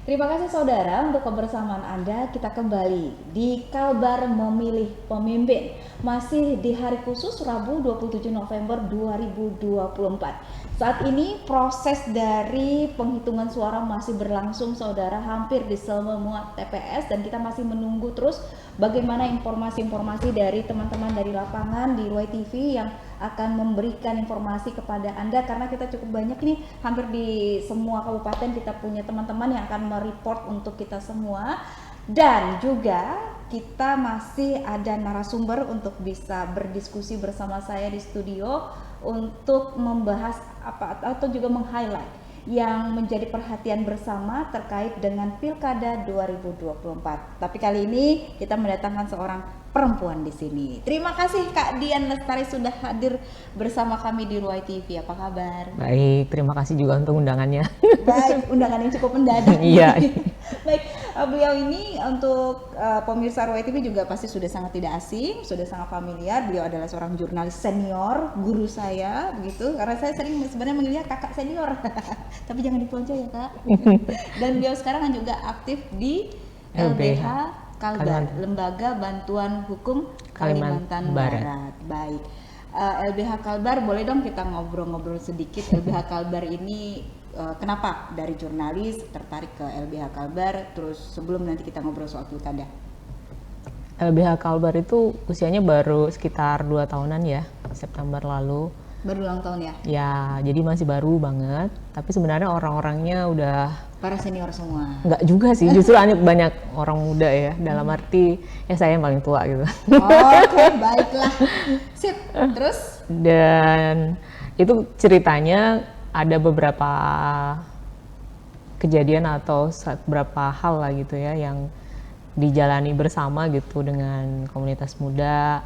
Terima kasih saudara untuk kebersamaan Anda. Kita kembali di Kalbar Memilih Pemimpin. Masih di hari khusus Rabu 27 November 2024. Saat ini proses dari penghitungan suara masih berlangsung saudara, hampir di semua TPS, dan kita masih menunggu terus bagaimana informasi-informasi dari teman-teman dari lapangan di Ruai TV yang akan memberikan informasi kepada Anda, karena kita cukup banyak nih, hampir di semua kabupaten kita punya teman-teman yang akan mereport untuk kita semua. Dan juga kita masih ada narasumber untuk bisa berdiskusi bersama saya di studio untuk membahas apa atau juga meng-highlight yang menjadi perhatian bersama terkait dengan Pilkada 2024. Tapi kali ini kita mendatangkan seorang perempuan di sini. Terima kasih Kak Dian Lestari sudah hadir bersama kami di Ruai TV. Apa kabar? Baik, terima kasih juga untuk undangannya. Baik, undangan yang cukup mendadak. Iya. Baik, beliau ini untuk pemirsa Ruai TV juga pasti sudah sangat tidak asing, sudah sangat familiar. Beliau adalah seorang jurnalis senior, guru saya, begitu. Karena saya sering sebenarnya manggilnya kakak senior, tapi jangan dipelonco ya Kak. Dan beliau sekarang juga aktif di LBH Kalbar, Lembaga Bantuan Hukum Kalimantan Barat. Baik, LBH Kalbar, boleh dong kita ngobrol-ngobrol sedikit. LBH Kalbar ini kenapa dari jurnalis tertarik ke LBH Kalbar, terus sebelum nanti kita ngobrol soal pilkada. LBH Kalbar itu usianya baru sekitar 2 tahunan ya, September lalu. Baru ulang tahun ya? Ya, jadi masih baru banget, tapi sebenarnya orang-orangnya udah para senior semua. Enggak juga sih, justru banyak orang muda ya, dalam arti ya saya yang paling tua gitu. Oke, baiklah. Sip, terus? Dan itu ceritanya ada beberapa kejadian atau beberapa hal lah gitu ya yang dijalani bersama gitu dengan komunitas muda.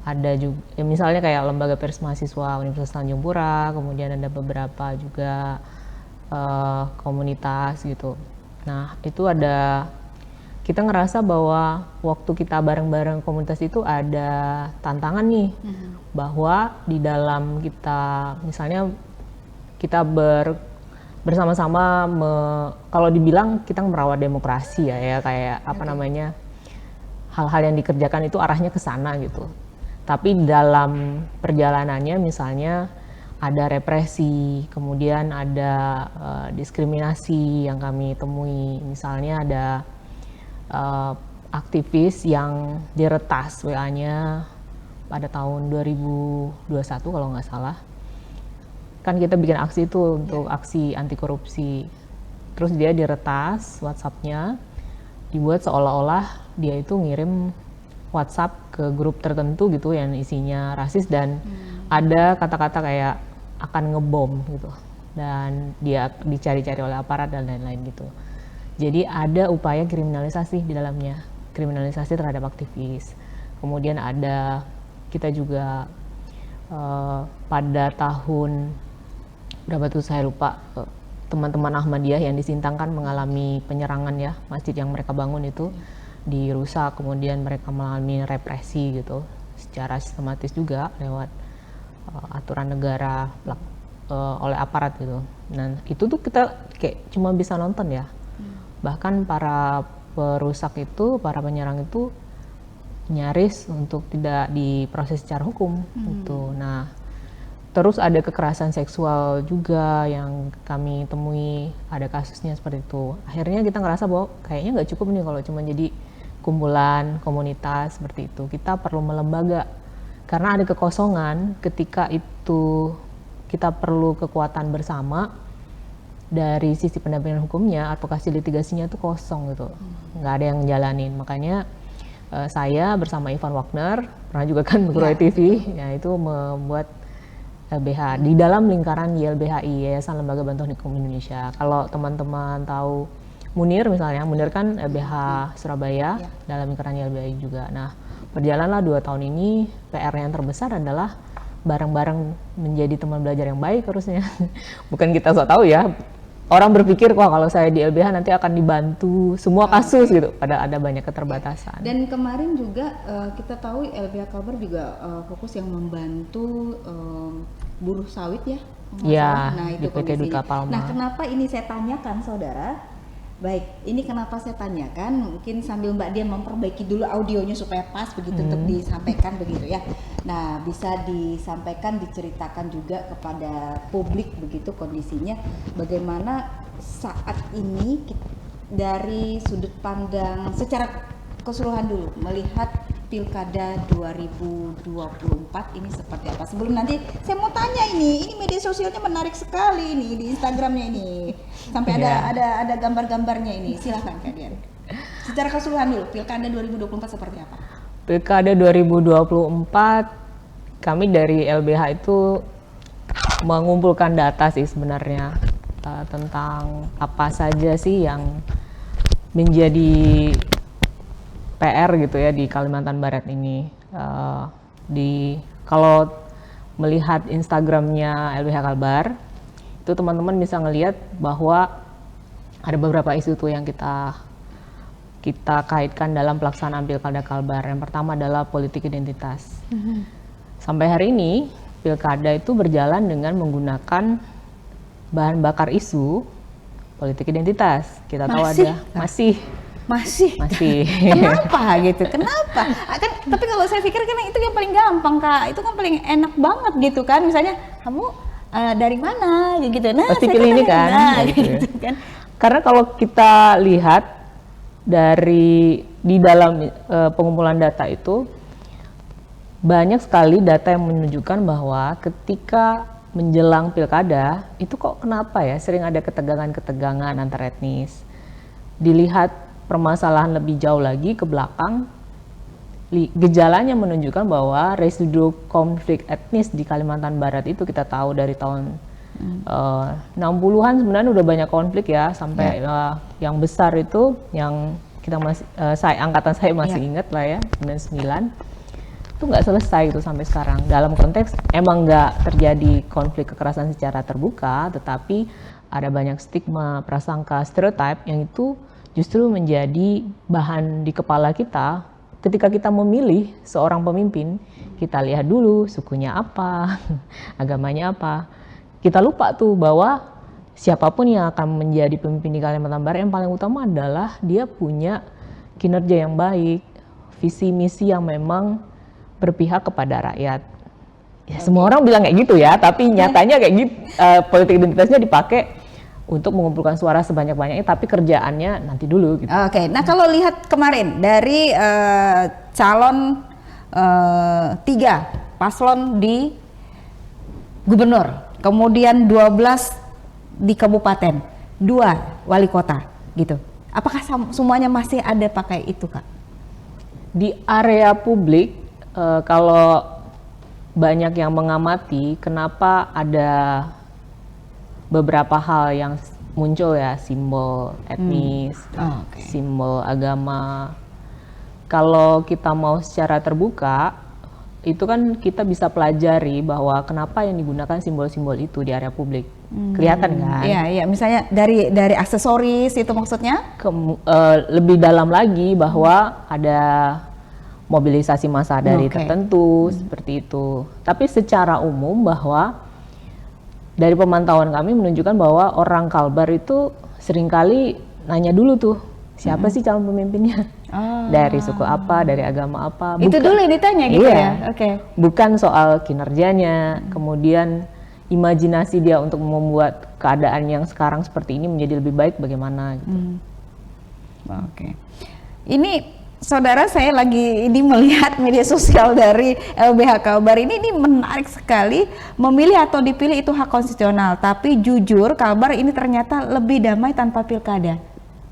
Ada juga ya misalnya kayak lembaga pers mahasiswa Universitas Tanjung Pura, kemudian ada beberapa juga komunitas gitu. Nah itu kita ngerasa bahwa waktu kita bareng-bareng komunitas itu ada tantangan nih, bahwa di dalam kita misalnya kita bersama-sama kalau dibilang kita merawat demokrasi ya kayak apa namanya, hal-hal yang dikerjakan itu arahnya ke sana gitu. Tapi dalam perjalanannya misalnya ada represi, kemudian ada diskriminasi yang kami temui. Misalnya ada aktivis yang diretas WA-nya pada tahun 2021 kalau nggak salah. Kan kita bikin aksi itu untuk aksi anti korupsi. Terus dia diretas WhatsApp-nya, dibuat seolah-olah dia itu ngirim WhatsApp ke grup tertentu gitu yang isinya rasis dan ada kata-kata kayak akan ngebom gitu, dan dia dicari-cari oleh aparat dan lain-lain gitu. Jadi ada upaya kriminalisasi di dalamnya, kriminalisasi terhadap aktivis. Kemudian kita juga pada tahun berapa tuh saya lupa, teman-teman Ahmadiyah yang di Sintang kan mengalami penyerangan ya, masjid yang mereka bangun itu dirusak, kemudian mereka mengalami represi gitu secara sistematis juga lewat aturan negara oleh aparat gitu. Nah itu tuh kita kayak cuma bisa nonton ya, bahkan para perusak itu, para penyerang itu nyaris untuk tidak diproses secara hukum gitu. Nah terus ada kekerasan seksual juga yang kami temui, ada kasusnya seperti itu. Akhirnya kita ngerasa bahwa kayaknya nggak cukup nih kalau cuma jadi kumpulan komunitas seperti itu. Kita perlu melembaga, karena ada kekosongan ketika itu kita perlu kekuatan bersama. Dari sisi pendampingan hukumnya, advokasi litigasinya itu kosong gitu, nggak ada yang jalanin. Makanya saya bersama Ivan Wagner, pernah juga kan Ruai TV, ya itu membuat LBH di dalam lingkaran YLBHI, Yayasan Lembaga Bantuan Hukum Indonesia. Kalau teman-teman tahu Munir misalnya, Munir kan LBH Surabaya dalam lingkaran YLBHI juga. Nah berjalanlah 2 tahun ini, PR yang terbesar adalah bareng-bareng menjadi teman belajar yang baik harusnya. Bukan kita sok tahu ya, orang berpikir wah kalau saya di LBH nanti akan dibantu semua kasus gitu, padahal ada banyak keterbatasan. Dan kemarin juga kita tahu LBH Kalbar juga fokus yang membantu buruh sawit ya. Iya, Nah, itu di PT Duta Palma. Nah kenapa ini saya tanyakan saudara, Baik, ini kenapa saya tanyakan, mungkin sambil Mbak Dian memperbaiki dulu audionya supaya pas begitu untuk disampaikan begitu ya. Nah, bisa disampaikan, diceritakan juga kepada publik begitu kondisinya, bagaimana saat ini dari sudut pandang secara keseluruhan dulu melihat Pilkada 2024 ini seperti apa. Sebelum nanti saya mau tanya ini media sosialnya menarik sekali ini di Instagramnya ini. Sampai ada gambar-gambarnya ini. Silahkan Kak Dian. Secara keseluruhan dulu, Pilkada 2024 seperti apa? Pilkada 2024 kami dari LBH itu mengumpulkan data sih sebenarnya tentang apa saja sih yang menjadi PR gitu ya di Kalimantan Barat ini. Kalau melihat Instagramnya LBH Kalbar, itu teman-teman bisa ngelihat bahwa ada beberapa isu tuh yang kita kaitkan dalam pelaksanaan Pilkada Kalbar. Yang pertama adalah politik identitas. Sampai hari ini Pilkada itu berjalan dengan menggunakan bahan bakar isu politik identitas. Kita tahu ada masih kenapa gitu, kenapa tapi kalau saya pikir kan itu yang paling gampang Kak, itu kan paling enak banget gitu kan, misalnya kamu dari mana gitu, nah pasti pilih ini kan, gitu kan. Karena kalau kita lihat di dalam pengumpulan data itu banyak sekali data yang menunjukkan bahwa ketika menjelang pilkada itu kok kenapa ya sering ada ketegangan antar etnis. Dilihat permasalahan lebih jauh lagi ke belakang, gejalanya menunjukkan bahwa residu konflik etnis di Kalimantan Barat itu kita tahu dari tahun 60-an sebenarnya udah banyak konflik ya, sampai yang besar itu yang kita masih angkatan saya masih ingat lah ya, 99 itu nggak selesai itu sampai sekarang. Dalam konteks emang nggak terjadi konflik kekerasan secara terbuka, tetapi ada banyak stigma, prasangka, stereotip yang itu justru menjadi bahan di kepala kita ketika kita memilih seorang pemimpin. Kita lihat dulu sukunya apa, agamanya apa. Kita lupa tuh bahwa siapapun yang akan menjadi pemimpin di Kalimantan Barat yang paling utama adalah dia punya kinerja yang baik, visi misi yang memang berpihak kepada rakyat. Ya, semua orang bilang kayak gitu ya, tapi nyatanya kayak gitu, politik identitasnya dipakai untuk mengumpulkan suara sebanyak-banyaknya, tapi kerjaannya nanti dulu gitu. Oke, nah kalau lihat kemarin dari calon 3 paslon di gubernur, kemudian 12 di kabupaten, 2 wali kota gitu. Apakah semuanya masih ada pakai itu Kak? Di area publik, kalau banyak yang mengamati kenapa ada beberapa hal yang muncul ya, simbol etnis, simbol agama. Kalau kita mau secara terbuka, itu kan kita bisa pelajari bahwa kenapa yang digunakan simbol-simbol itu di area publik. Kelihatan kan? Iya, misalnya dari aksesoris itu maksudnya? Lebih dalam lagi bahwa ada mobilisasi massa dari tertentu seperti itu. Tapi secara umum bahwa dari pemantauan kami menunjukkan bahwa orang Kalbar itu seringkali nanya dulu tuh, siapa sih calon pemimpinnya? Dari suku apa, dari agama apa? Itu dulu yang ditanya gitu ya? Bukan soal kinerjanya, kemudian imajinasi dia untuk membuat keadaan yang sekarang seperti ini menjadi lebih baik bagaimana gitu. Ini saudara, saya lagi melihat media sosial dari LBH Kalbar ini menarik sekali. Memilih atau dipilih itu hak konstitusional, tapi jujur Kalbar ini ternyata lebih damai tanpa pilkada.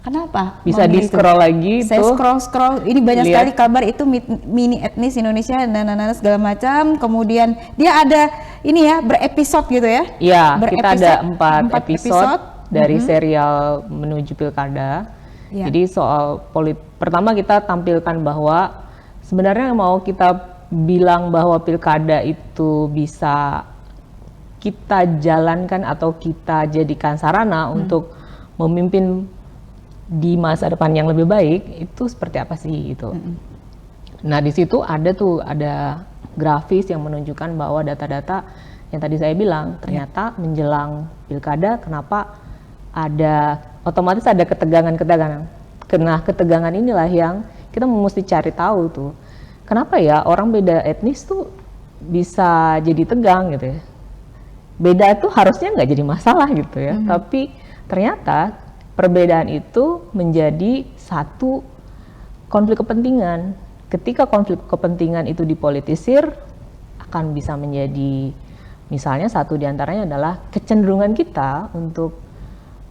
Kenapa? Bisa di scroll lagi. Saya scroll, ini banyak sekali Kalbar itu mini etnis Indonesia dan segala macam. Kemudian dia ada ini ya, berepisode gitu ya? Iya, kita ada 4 episode dari serial menuju pilkada. Jadi soal pertama kita tampilkan bahwa sebenarnya mau kita bilang bahwa pilkada itu bisa kita jalankan atau kita jadikan sarana untuk memimpin di masa depan yang lebih baik, itu seperti apa sih itu. Nah di situ ada grafis yang menunjukkan bahwa data-data yang tadi saya bilang ternyata menjelang pilkada kenapa ada otomatis ada ketegangan-ketegangan. Nah, ketegangan inilah yang kita mesti cari tahu tuh. Kenapa ya orang beda etnis tuh bisa jadi tegang gitu ya. Beda tuh harusnya nggak jadi masalah gitu ya. Tapi ternyata perbedaan itu menjadi satu konflik kepentingan. Ketika konflik kepentingan itu dipolitisir, akan bisa menjadi, misalnya satu diantaranya adalah kecenderungan kita untuk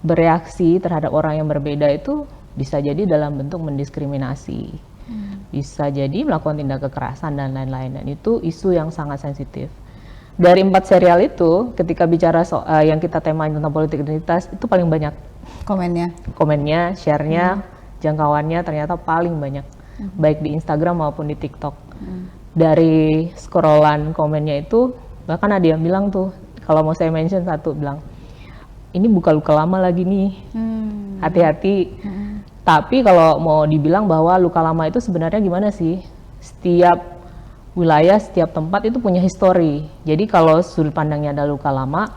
bereaksi terhadap orang yang berbeda itu bisa jadi dalam bentuk mendiskriminasi, bisa jadi melakukan tindak kekerasan dan lain-lain, dan itu isu yang sangat sensitif. Dari 4 serial itu, ketika bicara yang kita temain tentang politik identitas, itu paling banyak komennya, share-nya, jangkauannya ternyata paling banyak, baik di Instagram maupun di TikTok. Dari scrollan komennya itu, bahkan ada yang bilang tuh, kalau mau saya mention satu, bilang, ini buka luka lama lagi nih, hati-hati. Tapi kalau mau dibilang bahwa luka lama itu sebenarnya gimana sih? Setiap wilayah, setiap tempat itu punya histori. Jadi kalau sudut pandangnya ada luka lama,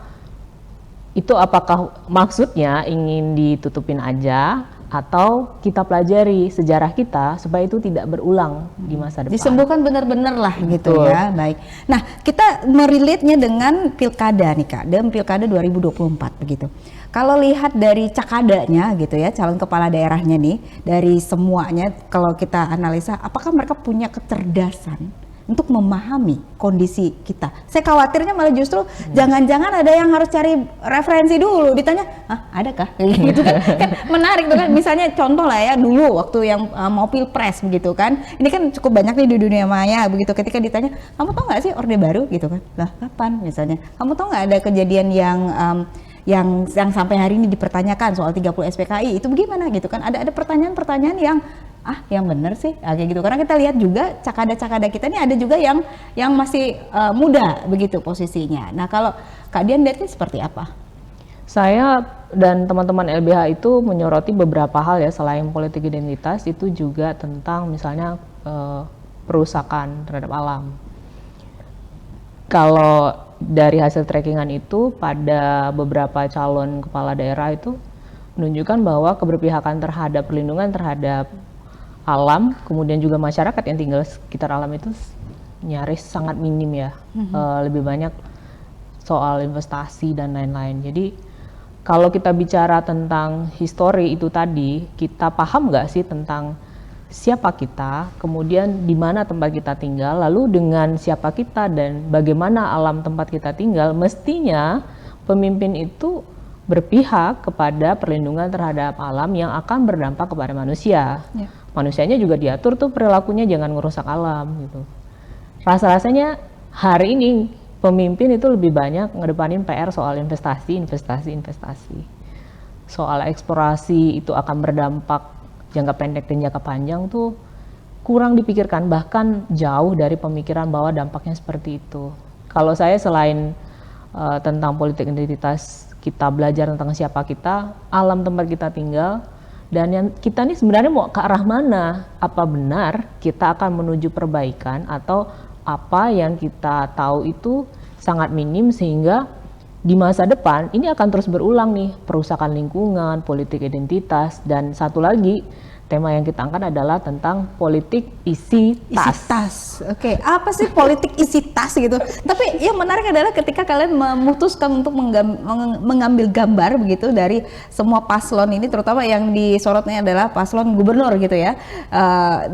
itu apakah maksudnya ingin ditutupin aja, atau kita pelajari sejarah kita supaya itu tidak berulang di masa depan. Disembuhkan benar-benar lah gitu ya. Baik. Nah, kita merelate-nya dengan pilkada nih Kak, dan pilkada 2024 begitu. Kalau lihat dari cakadanya gitu ya, calon kepala daerahnya nih, dari semuanya kalau kita analisa, apakah mereka punya kecerdasan untuk memahami kondisi kita? Saya khawatirnya malah justru jangan-jangan ada yang harus cari referensi dulu, ditanya, adakah? Gitu kan, menarik tuh kan. Misalnya contoh lah ya, dulu waktu yang mau pilpres begitu kan, ini kan cukup banyak nih di dunia maya begitu, ketika ditanya, kamu tahu nggak sih Orde Baru gitu kan? Lah kapan misalnya? Kamu tahu nggak ada kejadian yang sampai hari ini dipertanyakan soal 30 SPKI itu bagaimana gitu kan? Ada pertanyaan-pertanyaan yang benar sih, kayak gitu. Karena kita lihat juga cakada-cakada kita ini ada juga yang masih muda begitu posisinya. Nah, kalau Kak Dian lihatnya seperti apa? Saya dan teman-teman LBH itu menyoroti beberapa hal ya, selain politik identitas, itu juga tentang misalnya perusakan terhadap alam. Kalau dari hasil trackingan itu, pada beberapa calon kepala daerah itu menunjukkan bahwa keberpihakan terhadap perlindungan terhadap alam, kemudian juga masyarakat yang tinggal sekitar alam itu nyaris sangat minim ya. Lebih banyak soal investasi dan lain-lain. Jadi kalau kita bicara tentang histori itu tadi, kita paham nggak sih tentang siapa kita, kemudian di mana tempat kita tinggal, lalu dengan siapa kita dan bagaimana alam tempat kita tinggal, mestinya pemimpin itu berpihak kepada perlindungan terhadap alam yang akan berdampak kepada manusia. Manusianya juga diatur tuh perilakunya jangan ngerusak alam gitu. Rasa-rasanya hari ini pemimpin itu lebih banyak ngedepanin PR soal investasi. Soal eksplorasi itu akan berdampak jangka pendek dan jangka panjang tuh kurang dipikirkan, bahkan jauh dari pemikiran bahwa dampaknya seperti itu. Kalau saya selain tentang politik identitas, kita belajar tentang siapa kita, alam tempat kita tinggal, dan yang kita nih sebenarnya mau ke arah mana? Apa benar kita akan menuju perbaikan atau apa yang kita tahu itu sangat minim sehingga di masa depan ini akan terus berulang nih, perusakan lingkungan, politik identitas, dan satu lagi tema yang kita angkat adalah tentang politik isi tas. Oke, apa sih politik isi tas gitu? Tapi yang menarik adalah ketika kalian memutuskan untuk mengambil gambar begitu dari semua paslon ini, terutama yang disorotnya adalah paslon gubernur gitu ya,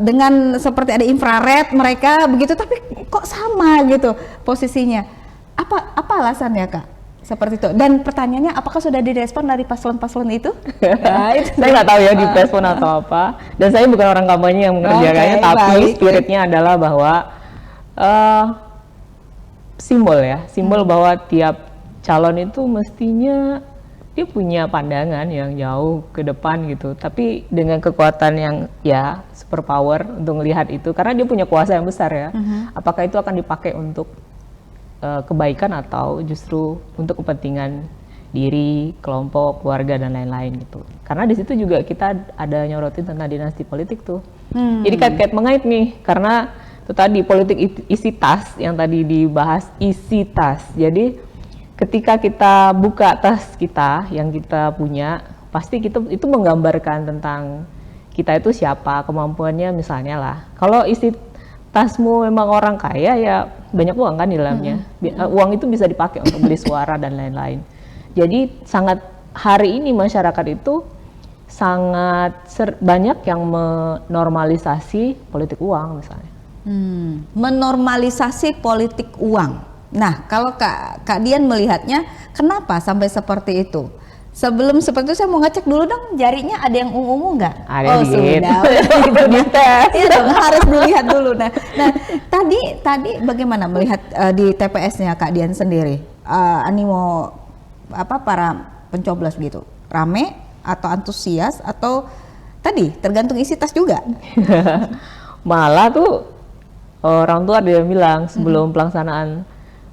dengan seperti ada infrared mereka begitu, tapi kok sama gitu posisinya? Apa alasannya Kak? Seperti itu. Dan pertanyaannya, apakah sudah direspon dari paslon-paslon itu? Saya nggak tahu ya di respon atau apa. Dan saya bukan orang kampanye yang mengerjakannya, tapi spiritnya adalah bahwa simbol bahwa tiap calon itu mestinya dia punya pandangan yang jauh ke depan gitu. Tapi dengan kekuatan yang ya super power untuk melihat itu, karena dia punya kuasa yang besar ya. Apakah itu akan dipakai untuk kebaikan atau justru untuk kepentingan diri, kelompok, keluarga dan lain-lain gitu. Karena di situ juga kita ada nyorotin tentang dinasti politik tuh. Jadi kait-kait mengait nih, karena itu tadi politik isi tas yang tadi dibahas, isi tas. Jadi ketika kita buka tas kita yang kita punya, pasti itu menggambarkan tentang kita itu siapa, kemampuannya misalnya lah. Kalau isi tasmu memang orang kaya ya banyak uang kan di dalamnya. Uang itu bisa dipakai untuk beli suara dan lain-lain. Jadi sangat hari ini masyarakat itu sangat banyak yang menormalisasi politik uang misalnya. Menormalisasi politik uang. Nah, kalau Kak Dian melihatnya kenapa sampai seperti itu? Sebelum seperti itu saya mau ngecek dulu dong, jarinya ada yang ungu-ungu nggak? Ada oh sudah, iya dong, harus dilihat dulu. Nah tadi bagaimana melihat di TPS-nya Kak Dian sendiri, animo para pencoblos gitu, rame atau antusias atau tadi tergantung isi tas juga? Malah tuh orang tua ada yang bilang sebelum pelaksanaan,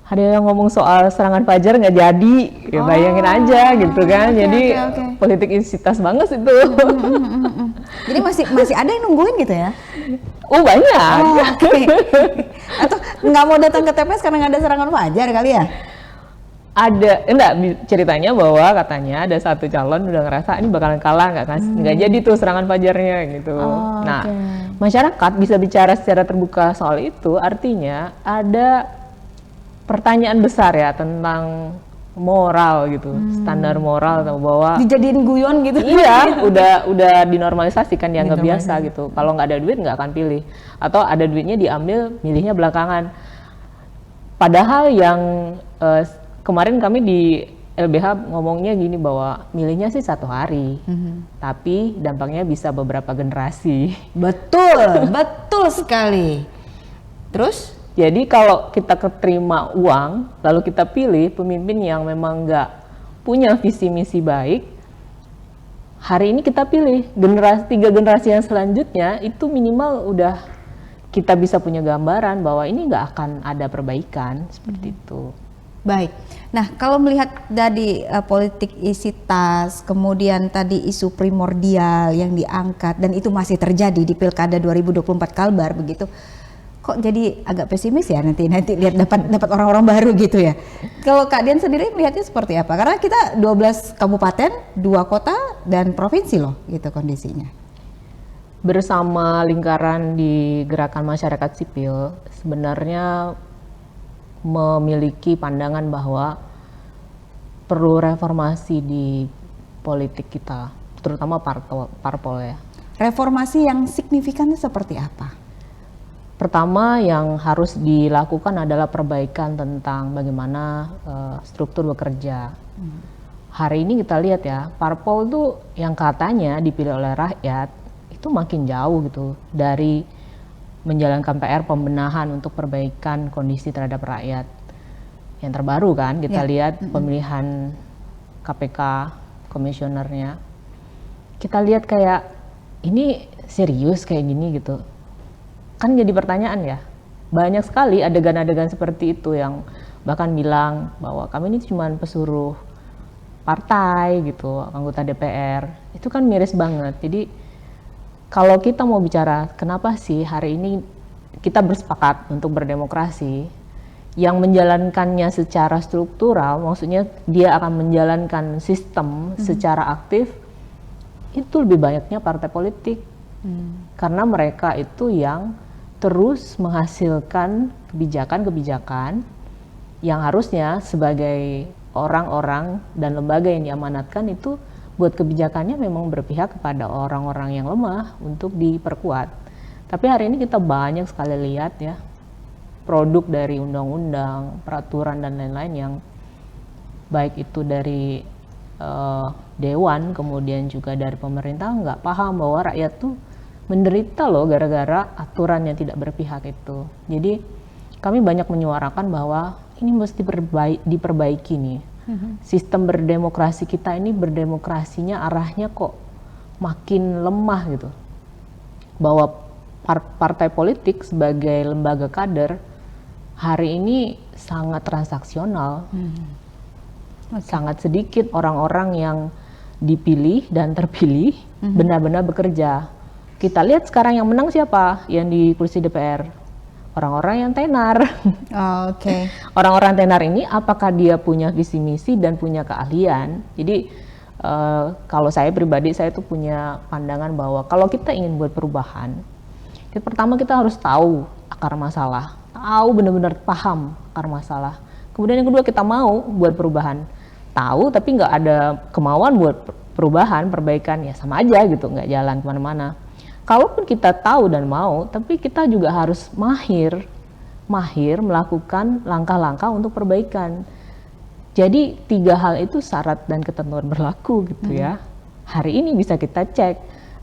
ada yang ngomong soal serangan fajar nggak jadi, ya bayangin aja gitu kan. Jadi politik isitas banget itu. Jadi masih ada yang nungguin gitu ya? Oh banyak. Atau nggak mau datang ke TPS karena nggak ada serangan fajar kali ya? Ada, enggak, ceritanya bahwa katanya ada satu calon udah ngerasa ini bakalan kalah, nggak jadi tuh serangan fajarnya gitu. Nah, masyarakat bisa bicara secara terbuka soal itu, artinya ada pertanyaan besar ya tentang moral gitu, standar moral atau bahwa dijadiin guyon gitu. Iya, udah dinormalisasikan, dianggap biasa gitu. Kalau nggak ada duit nggak akan pilih, atau ada duitnya diambil, milihnya belakangan. Padahal yang kemarin kami di LBH ngomongnya gini bahwa milihnya sih 1 hari, tapi dampaknya bisa beberapa generasi. Betul sekali. Terus? Jadi kalau kita keterima uang, lalu kita pilih pemimpin yang memang nggak punya visi misi baik, hari ini kita pilih 3 generasi yang selanjutnya itu minimal udah kita bisa punya gambaran bahwa ini nggak akan ada perbaikan seperti itu. Baik. Nah, kalau melihat dari politik isi tas, kemudian tadi isu primordial yang diangkat dan itu masih terjadi di Pilkada 2024 Kalbar begitu. Kok jadi agak pesimis ya nanti lihat dapat orang-orang baru gitu ya. Kalau Kak Dian sendiri melihatnya seperti apa? Karena kita 12 kabupaten, 2 kota dan provinsi loh gitu kondisinya. Bersama lingkaran di Gerakan Masyarakat Sipil sebenarnya memiliki pandangan bahwa perlu reformasi di politik kita, terutama parpol ya. Reformasi yang signifikannya seperti apa? Pertama yang harus dilakukan adalah perbaikan tentang bagaimana struktur bekerja. Hari ini kita lihat ya, parpol itu yang katanya dipilih oleh rakyat itu makin jauh gitu dari menjalankan PR pembenahan untuk perbaikan kondisi terhadap rakyat. Yang terbaru kan kita lihat pemilihan KPK komisionernya. Kita lihat kayak ini serius kayak gini gitu. Kan jadi pertanyaan ya, banyak sekali adegan-adegan seperti itu yang bahkan bilang bahwa kami ini cuma pesuruh partai gitu, anggota DPR, itu kan miris banget. Jadi kalau kita mau bicara kenapa sih hari ini kita bersepakat untuk berdemokrasi, yang menjalankannya secara struktural, maksudnya dia akan menjalankan sistem secara aktif, itu lebih banyaknya partai politik. Karena mereka itu yang terus menghasilkan kebijakan-kebijakan yang harusnya sebagai orang-orang dan lembaga yang diamanatkan itu buat kebijakannya memang berpihak kepada orang-orang yang lemah untuk diperkuat. Tapi hari ini kita banyak sekali lihat ya produk dari undang-undang, peraturan dan lain-lain yang baik itu dari dewan kemudian juga dari pemerintah nggak paham bahwa rakyat tuh menderita loh gara-gara aturan yang tidak berpihak itu. Jadi kami banyak menyuarakan bahwa ini mesti diperbaiki nih. Sistem berdemokrasi kita ini berdemokrasinya arahnya kok makin lemah gitu. Bahwa partai politik sebagai lembaga kader hari ini sangat transaksional. Sangat sedikit orang-orang yang dipilih dan terpilih benar-benar bekerja. Kita lihat sekarang yang menang siapa yang di kursi DPR? Orang-orang yang tenar. Orang-orang tenar ini apakah dia punya visi misi dan punya keahlian? Jadi kalau saya pribadi, saya tuh punya pandangan bahwa kalau kita ingin buat perubahan, pertama kita harus tahu akar masalah, tahu benar-benar paham akar masalah. Kemudian yang kedua, kita mau buat perubahan, tahu tapi nggak ada kemauan buat perubahan, perbaikan, ya sama aja gitu, nggak jalan kemana-mana. Kalaupun kita tahu dan mau, tapi kita juga harus mahir melakukan langkah-langkah untuk perbaikan. Jadi 3 hal itu syarat dan ketentuan berlaku gitu ya. Hari ini bisa kita cek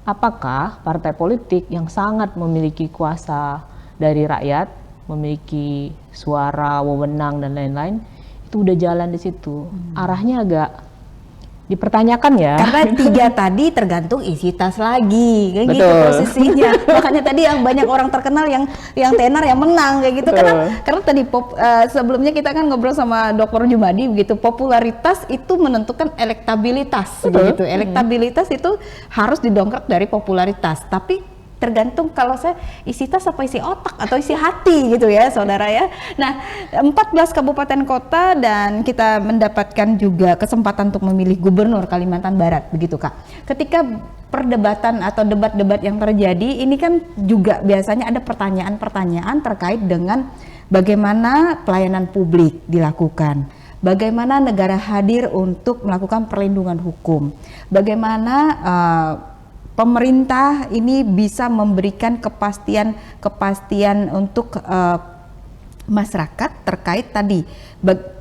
apakah partai politik yang sangat memiliki kuasa dari rakyat, memiliki suara, wewenang dan lain-lain, itu udah jalan di situ. Arahnya agak dipertanyakan ya. Karena 3 tadi tergantung isi tas lagi, kayak gitu Betul. posisinya. Makanya tadi yang banyak orang terkenal yang tenar yang menang kayak gitu. Karena tadi sebelumnya kita kan ngobrol sama Dr. Jumadi begitu, popularitas itu menentukan elektabilitas begitu. Elektabilitas itu harus didongkrak dari popularitas. Tapi tergantung kalau saya isi tas apa isi otak atau isi hati gitu ya saudara ya. Nah 14 kabupaten kota dan kita mendapatkan juga kesempatan untuk memilih gubernur Kalimantan Barat begitu Kak. Ketika perdebatan atau debat-debat yang terjadi ini kan juga biasanya ada pertanyaan-pertanyaan terkait dengan bagaimana pelayanan publik dilakukan. Bagaimana negara hadir untuk melakukan perlindungan hukum. Bagaimana pemerintah ini bisa memberikan kepastian untuk masyarakat terkait tadi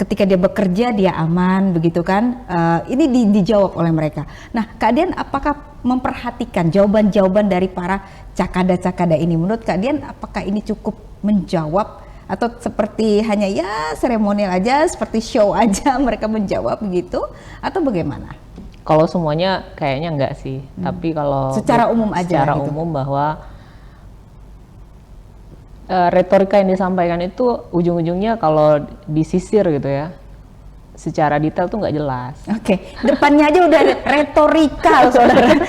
ketika dia bekerja dia aman begitu kan, ini dijawab oleh mereka. Nah Kak Dian apakah memperhatikan jawaban-jawaban dari para cakada-cakada ini? Menurut Kak Dian apakah ini cukup menjawab atau seperti hanya ya seremonial aja, seperti show aja mereka menjawab begitu atau bagaimana? Kalau semuanya kayaknya enggak sih, tapi kalau secara umum aja secara gitu. umum bahwa retorika yang disampaikan itu ujung-ujungnya kalau disisir gitu ya, secara detail tuh nggak jelas. Oke, depannya aja udah retorika loh saudara.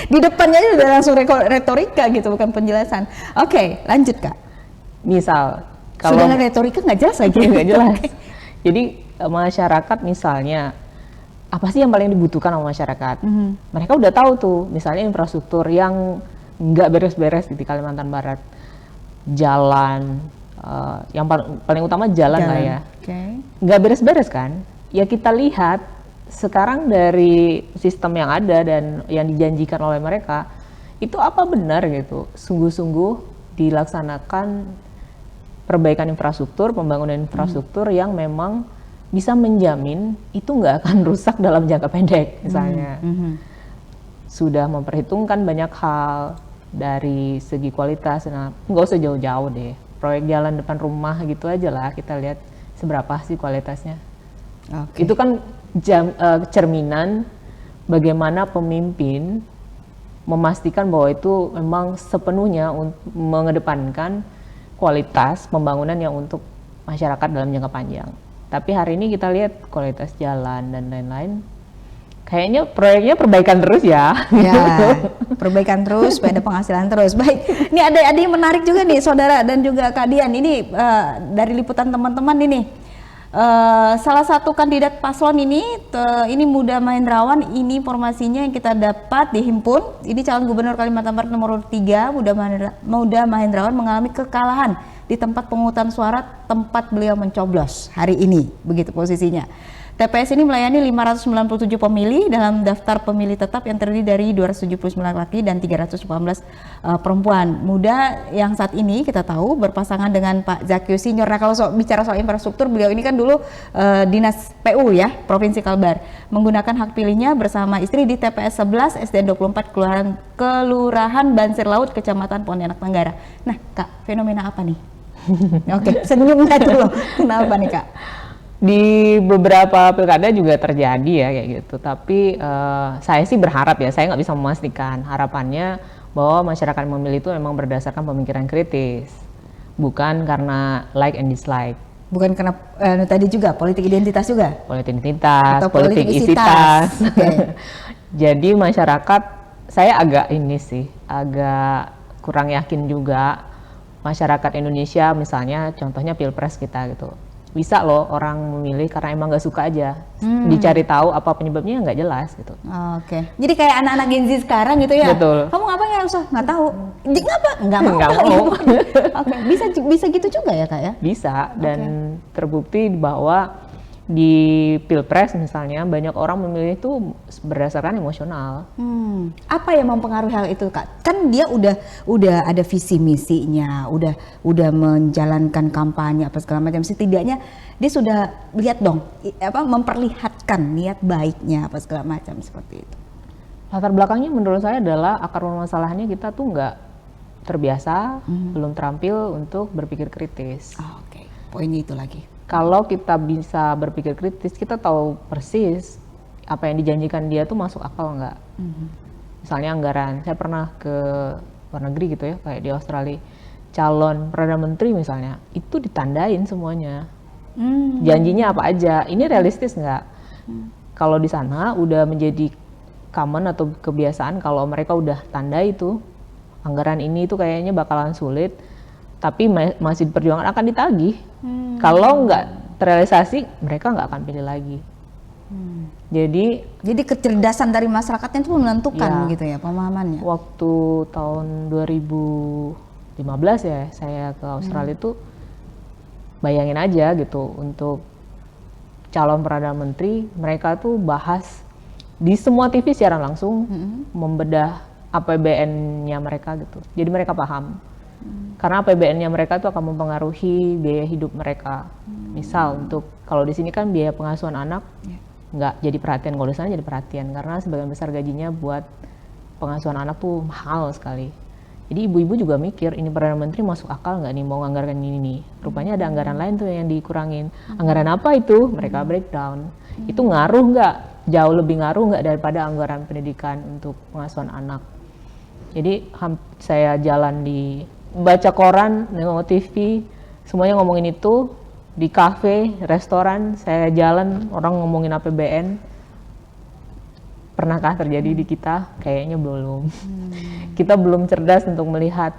Di depannya aja udah langsung retorika gitu, bukan penjelasan. Oke, lanjut Kak. Misal kalau sudah retorika nggak jelas lagi. nggak jelas. Okay. Jadi masyarakat misalnya apa sih yang paling dibutuhkan sama masyarakat? Mereka udah tahu tuh, misalnya infrastruktur yang nggak beres-beres di Kalimantan Barat, jalan, yang paling utama jalan lah ya, nggak beres-beres kan? Ya kita lihat sekarang dari sistem yang ada dan yang dijanjikan oleh mereka, itu apa benar gitu? Sungguh-sungguh dilaksanakan perbaikan infrastruktur, pembangunan infrastruktur yang memang bisa menjamin itu nggak akan rusak dalam jangka pendek misalnya. Sudah memperhitungkan banyak hal dari segi kualitas. Nah nggak usah jauh-jauh deh, proyek jalan depan rumah gitu aja lah, kita lihat seberapa sih kualitasnya. Itu kan cerminan bagaimana pemimpin memastikan bahwa itu memang sepenuhnya mengedepankan kualitas pembangunan yang untuk masyarakat dalam jangka panjang. Tapi hari ini kita lihat kualitas jalan dan lain-lain, kayaknya proyeknya perbaikan terus ya. Ya, perbaikan terus, supaya ada penghasilan terus. Baik, ini ada yang menarik juga nih saudara dan juga Kak Dian. Ini dari liputan teman-teman ini. Salah satu kandidat paslon ini Muda Mahendrawan, ini informasinya yang kita dapat dihimpun. Ini calon gubernur Kalimantan Barat nomor 3, Muda Mahendrawan mengalami kekalahan di tempat pemungutan suara tempat beliau mencoblos hari ini, begitu posisinya. TPS ini melayani 597 pemilih dalam daftar pemilih tetap yang terdiri dari 279 laki dan 318 perempuan. Muda yang saat ini kita tahu berpasangan dengan Pak Zakius Senior. Nah kalau bicara soal infrastruktur, beliau ini kan dulu dinas PU ya, Provinsi Kalbar. Menggunakan hak pilihnya bersama istri di TPS 11 SDN 24 Kelurahan Bansir Laut, Kecamatan Pontianak Tenggara. Nah Kak, fenomena apa nih? Oke, senyum aja loh. Kenapa nih Kak? Di beberapa pilkada juga terjadi ya kayak gitu, tapi saya sih berharap ya, saya nggak bisa memastikan, harapannya bahwa masyarakat memilih itu memang berdasarkan pemikiran kritis, bukan karena like and dislike. Bukan karena tadi juga politik identitas juga? Politik identitas, atau politik isi tas. Jadi masyarakat, saya agak kurang yakin juga masyarakat Indonesia, misalnya contohnya pilpres kita gitu, bisa loh orang memilih karena emang nggak suka aja. Dicari tahu apa penyebabnya nggak jelas gitu. Oke. Jadi kayak anak-anak Gen Z sekarang gitu ya. Betul. Kamu ngapain nggak usah? Nggak tahu. Ngapa? Nggak mau. Nggak mau. Oke. Bisa gitu juga ya kak ya? Bisa, dan terbukti bahwa di Pilpres misalnya banyak orang memilih itu berdasarkan emosional. Apa yang mempengaruhi hal itu kak? Kan dia udah ada visi misinya, udah menjalankan kampanye apa segala macam. Setidaknya dia sudah lihat dong, memperlihatkan niat baiknya apa segala macam seperti itu. Latar belakangnya menurut saya adalah akar permasalahannya kita tuh nggak terbiasa, belum terampil untuk berpikir kritis. Oke, poinnya itu lagi. Kalau kita bisa berpikir kritis, kita tahu persis apa yang dijanjikan dia tuh masuk akal nggak. Misalnya anggaran, saya pernah ke luar negeri gitu ya, kayak di Australia, calon Perdana Menteri misalnya, itu ditandain semuanya. Janjinya apa aja, ini realistis nggak? Kalau di sana udah menjadi common atau kebiasaan kalau mereka udah tanda itu, anggaran ini tuh kayaknya bakalan sulit, tapi masih diperjuangkan akan ditagih. Kalau nggak terrealisasi, mereka nggak akan pilih lagi. Jadi kecerdasan dari masyarakatnya itu menentukan gitu ya pemahamannya. Waktu tahun 2015 ya saya ke Australia itu, bayangin aja gitu, untuk calon Perdana Menteri mereka tuh bahas di semua TV secara langsung, membedah APBN-nya mereka gitu. Jadi mereka paham. Karena APBN-nya mereka tuh akan mempengaruhi biaya hidup mereka. Misal untuk kalau di sini kan biaya pengasuhan anak nggak jadi perhatian, kalau di sana jadi perhatian karena sebagian besar gajinya buat pengasuhan anak tuh mahal sekali. Jadi ibu-ibu juga mikir, ini Perdana Menteri masuk akal nggak nih mau nganggarkan ini nih. Rupanya ada anggaran lain tuh yang dikurangin. Anggaran apa itu? Mereka breakdown. Itu ngaruh nggak? Jauh lebih ngaruh nggak daripada anggaran pendidikan untuk pengasuhan anak. Jadi saya jalan baca koran, nengok TV, semuanya ngomongin itu. Di kafe, restoran, saya jalan, orang ngomongin APBN. Pernahkah terjadi di kita? Kayaknya belum. Kita belum cerdas untuk melihat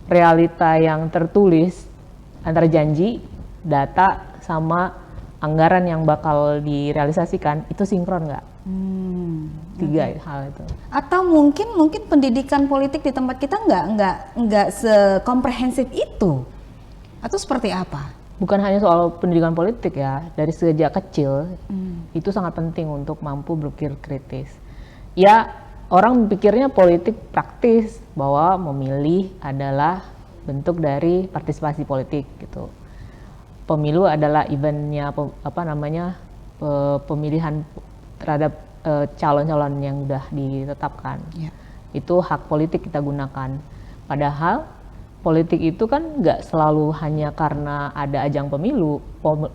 realita yang tertulis antara janji, data, sama anggaran yang bakal direalisasikan, itu sinkron nggak? Tiga hal itu. Atau mungkin pendidikan politik di tempat kita nggak sekomprehensif itu, atau seperti apa? Bukan hanya soal pendidikan politik ya, dari sejak kecil itu sangat penting untuk mampu berpikir kritis. Ya, orang pikirnya politik praktis, bahwa memilih adalah bentuk dari partisipasi politik gitu. Pemilu adalah eventnya pemilihan terhadap calon-calon yang sudah ditetapkan. Itu hak politik kita gunakan. Padahal politik itu kan nggak selalu hanya karena ada ajang pemilu.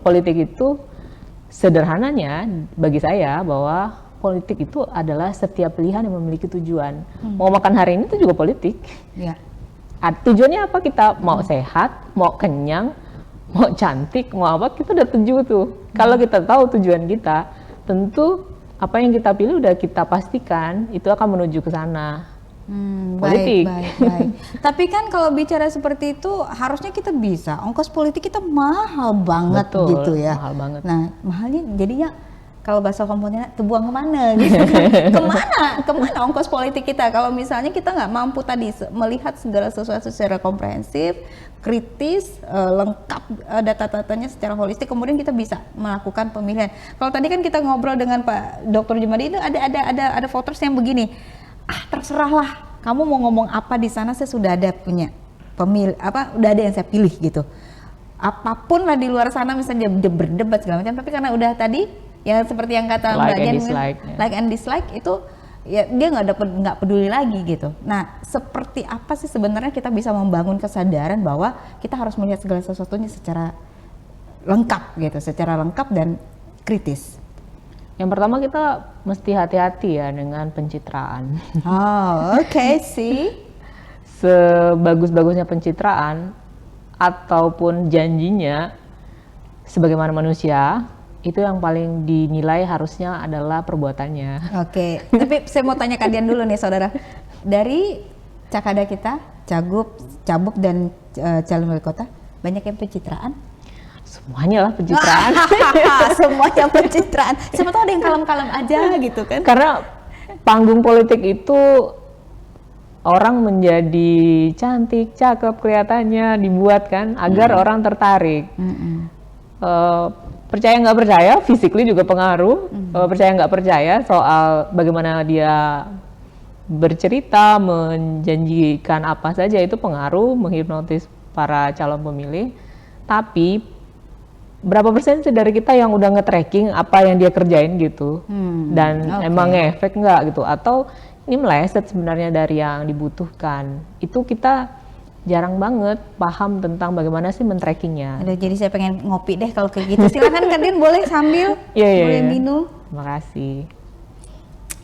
Politik itu sederhananya bagi saya bahwa politik itu adalah setiap pilihan yang memiliki tujuan. Mau makan hari ini itu juga politik. Tujuannya apa? Kita mau sehat, mau kenyang, mau cantik, mau apa, kita udah tuju tuh. Kalau kita tahu tujuan kita, tentu apa yang kita pilih udah kita pastikan itu akan menuju ke sana. Politik. Baik. Tapi kan kalau bicara seperti itu harusnya kita bisa. Ongkos politik kita mahal banget. Betul, gitu ya. Mahal banget. Nah, mahalnya jadinya kalau bahasa komponennya terbuang kemana gitu. Kemana ongkos politik kita kalau misalnya kita nggak mampu tadi melihat segala sesuatu secara komprehensif, kritis, lengkap data-datanya secara holistik, kemudian kita bisa melakukan pemilihan. Kalau tadi kan kita ngobrol dengan Pak Dr. Jumadi itu ada voters yang begini, terserahlah kamu mau ngomong apa di sana, saya sudah ada punya udah ada yang saya pilih gitu. Apapun lah di luar sana misalnya dia berdebat segala macam, tapi karena udah tadi ya seperti yang kata Mbak Dian, like and dislike itu ya dia nggak peduli lagi gitu. Nah, seperti apa sih sebenarnya kita bisa membangun kesadaran bahwa kita harus melihat segala sesuatunya secara lengkap gitu, secara lengkap dan kritis. Yang pertama kita mesti hati-hati ya dengan pencitraan. Oke sih. Sebagus-bagusnya pencitraan ataupun janjinya sebagaimana manusia, itu yang paling dinilai harusnya adalah perbuatannya. Oke. Tapi saya mau tanya kalian dulu nih saudara. Dari Cakada kita, Cagup dan calon wali kota, banyak yang pencitraan? semuanya lah pencitraan. Semuanya pencitraan. Siapa tahu ada yang kalem-kalem aja gitu kan. Karena panggung politik itu orang menjadi cantik, cakep kelihatannya dibuat kan agar orang tertarik. Percaya nggak percaya, physically juga pengaruh. Percaya nggak percaya soal bagaimana dia bercerita, menjanjikan apa saja itu pengaruh, menghipnotis para calon pemilih. Tapi berapa persen sih dari kita yang udah nge-tracking apa yang dia kerjain gitu, dan emang ngefek nggak gitu, atau ini meleset sebenarnya dari yang dibutuhkan. Itu kita jarang banget paham tentang bagaimana sih men-trackingnya. Aduh, jadi saya pengen ngopi deh kalau kayak gitu. Silakan Kak Dian, boleh sambil boleh minum. Terima kasih.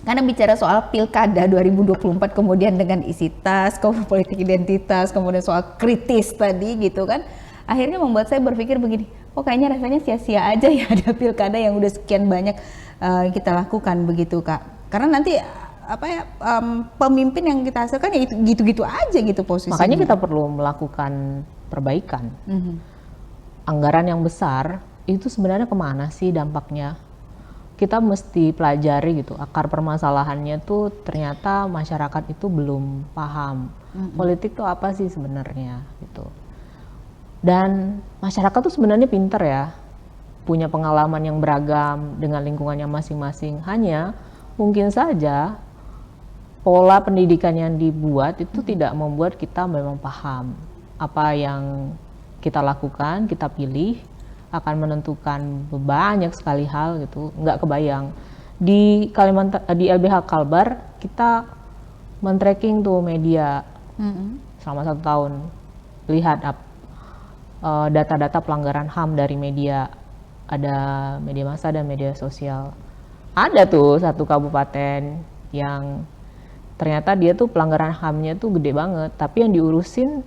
Karena bicara soal pilkada 2024 kemudian dengan isi tas, kemudian politik identitas, kemudian soal kritis tadi gitu kan, akhirnya membuat saya berpikir begini, oh kayaknya rasanya sia-sia aja ya ada pilkada yang udah sekian banyak kita lakukan begitu Kak. Karena nanti pemimpin yang kita hasilkan ya gitu-gitu aja gitu posisinya. Makanya kita perlu melakukan perbaikan. Anggaran yang besar itu sebenarnya kemana sih dampaknya? Kita mesti pelajari gitu, akar permasalahannya tuh ternyata masyarakat itu belum paham. Politik tuh apa sih sebenarnya gitu. Dan masyarakat tuh sebenarnya pinter ya, punya pengalaman yang beragam dengan lingkungannya masing-masing. Hanya mungkin saja pola pendidikan yang dibuat itu tidak membuat kita memang paham apa yang kita lakukan, kita pilih akan menentukan banyak sekali hal gitu, nggak kebayang. Di Kalimantan, di LBH Kalbar kita men-tracking tuh media selama 1 tahun, lihat data-data pelanggaran HAM dari media, ada media massa dan media sosial. Ada tuh satu kabupaten yang ternyata dia tuh pelanggaran HAM-nya tuh gede banget, tapi yang diurusin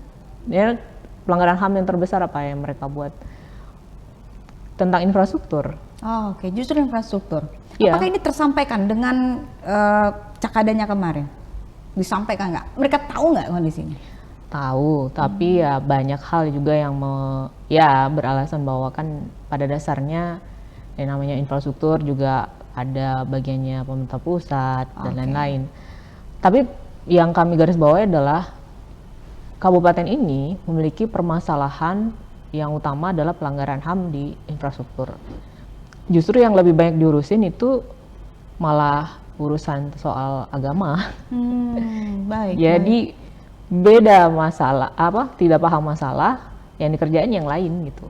ya pelanggaran HAM yang terbesar apa yang mereka buat tentang infrastruktur. Oh, oke. Justru infrastruktur. Ya. Apakah ini tersampaikan dengan cakadanya kemarin? Disampaikan nggak? Mereka tahu nggak kondisinya? Tahu, tapi ya banyak hal juga yang beralasan bahwa kan pada dasarnya yang namanya infrastruktur juga ada bagiannya pemerintah pusat dan lain-lain. Tapi yang kami garis bawahi adalah kabupaten ini memiliki permasalahan yang utama adalah pelanggaran HAM di infrastruktur. Justru yang lebih banyak diurusin itu malah urusan soal agama. Baik. Jadi beda masalah, tidak paham masalah, yang dikerjain yang lain gitu.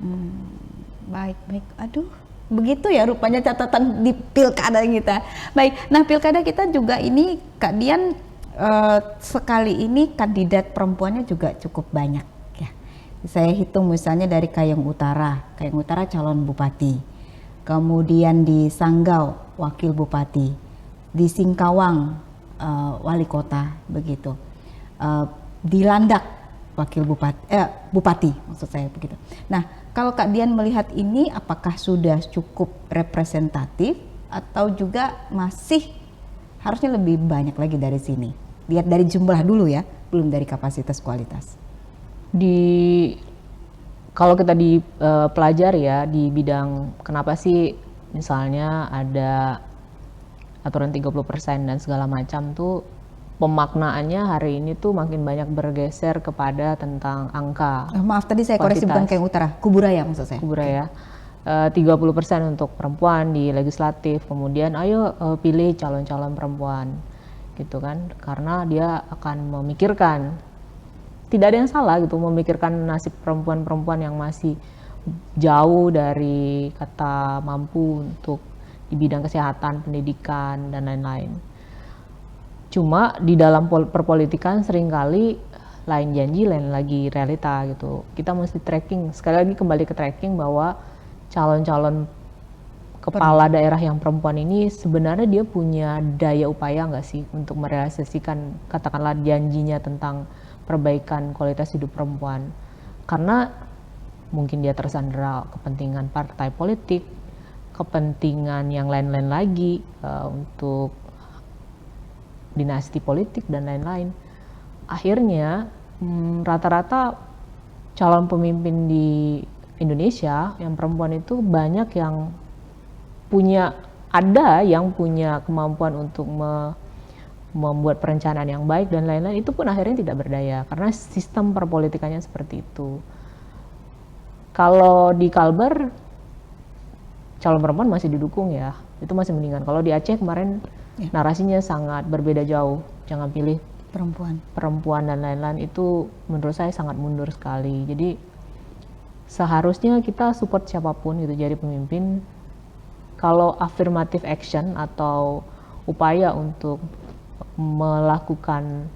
Baik. Aduh, begitu ya rupanya catatan di pilkada kita. Baik, nah pilkada kita juga ini Kak Dian sekali ini kandidat perempuannya juga cukup banyak ya. Saya hitung misalnya dari Kayong Utara calon bupati, kemudian di Sanggau wakil bupati, di Singkawang wali kota begitu, di Landak wakil bupati maksud saya begitu. Nah, kalau Kak Dian melihat ini apakah sudah cukup representatif atau juga masih harusnya lebih banyak lagi dari sini? Lihat dari jumlah dulu ya, belum dari kapasitas kualitas. Kalau kita dipelajari ya di bidang kenapa sih misalnya ada aturan 30% dan segala macam tuh, pemaknaannya hari ini tuh makin banyak bergeser kepada tentang angka. Maaf tadi saya koreksi, bukan Kayong Utara, Kuburaya maksud saya. Kuburaya. 30% untuk perempuan di legislatif, kemudian ayo pilih calon-calon perempuan gitu kan, karena dia akan memikirkan, tidak ada yang salah gitu memikirkan nasib perempuan-perempuan yang masih jauh dari kata mampu untuk di bidang kesehatan, pendidikan dan lain-lain. Cuma di dalam perpolitikan seringkali lain janji, lain lagi realita gitu. Kita mesti tracking, sekali lagi kembali ke tracking bahwa calon-calon kepala daerah yang perempuan ini sebenarnya dia punya daya upaya nggak sih untuk merealisasikan katakanlah janjinya tentang perbaikan kualitas hidup perempuan. Karena mungkin dia tersandera kepentingan partai politik, kepentingan yang lain-lain lagi untuk dinasti politik dan lain-lain. Akhirnya rata-rata calon pemimpin di Indonesia yang perempuan itu banyak yang yang punya kemampuan untuk membuat perencanaan yang baik dan lain-lain, itu pun akhirnya tidak berdaya karena sistem perpolitikannya seperti itu. Kalau di Kalbar calon perempuan masih didukung ya, itu masih mendingan. Kalau di Aceh kemarin narasinya sangat berbeda jauh, jangan pilih perempuan dan lain-lain, itu menurut saya sangat mundur sekali. Jadi seharusnya kita support siapapun gitu jadi pemimpin. Kalau affirmative action atau upaya untuk melakukan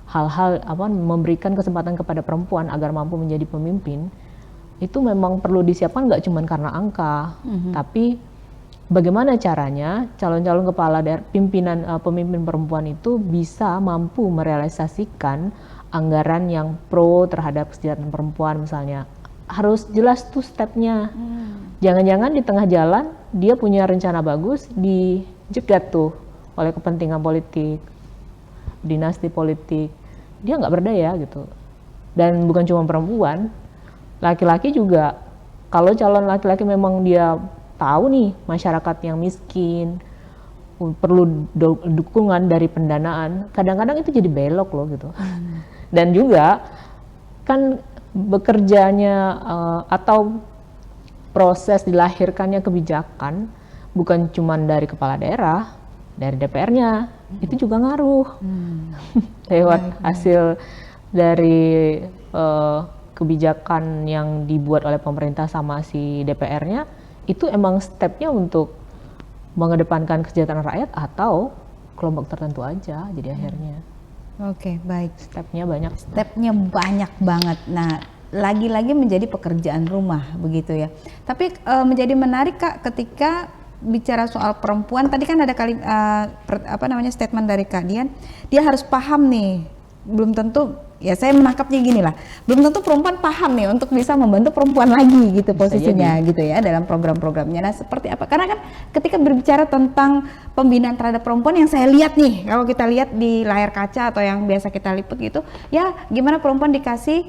hal-hal memberikan kesempatan kepada perempuan agar mampu menjadi pemimpin, itu memang perlu disiapkan nggak cuma karena angka, tapi bagaimana caranya calon-calon kepala daerah, pemimpin perempuan itu bisa mampu merealisasikan anggaran yang pro terhadap kesejahteraan perempuan misalnya. Harus jelas tuh stepnya. Jangan-jangan di tengah jalan dia punya rencana bagus, dijegat tuh oleh kepentingan politik, dinasti politik, dia nggak berdaya gitu. Dan bukan cuma perempuan, laki-laki juga. Kalau calon laki-laki memang dia tahu nih masyarakat yang miskin perlu dukungan dari pendanaan, kadang-kadang itu jadi belok loh gitu. Dan juga kan bekerjanya atau proses dilahirkannya kebijakan bukan cuma dari kepala daerah, dari DPR-nya itu juga ngaruh lewat hasil dari kebijakan yang dibuat oleh pemerintah sama si DPR-nya. Itu emang stepnya untuk mengedepankan kesejahteraan rakyat atau kelompok tertentu aja, jadi akhirnya. Oke, baik. Stepnya banyak banget. Nah, lagi-lagi menjadi pekerjaan rumah begitu ya. Tapi menjadi menarik Kak ketika bicara soal perempuan. Tadi kan ada statement dari Kak Dian, dia harus paham nih. Belum tentu, ya saya menangkapnya gini lah, belum tentu perempuan paham nih untuk bisa membantu perempuan lagi gitu posisinya gitu ya dalam program-programnya. Nah seperti apa? Karena kan ketika berbicara tentang pembinaan terhadap perempuan yang saya lihat nih, kalau kita lihat di layar kaca atau yang biasa kita liput gitu, ya gimana perempuan dikasih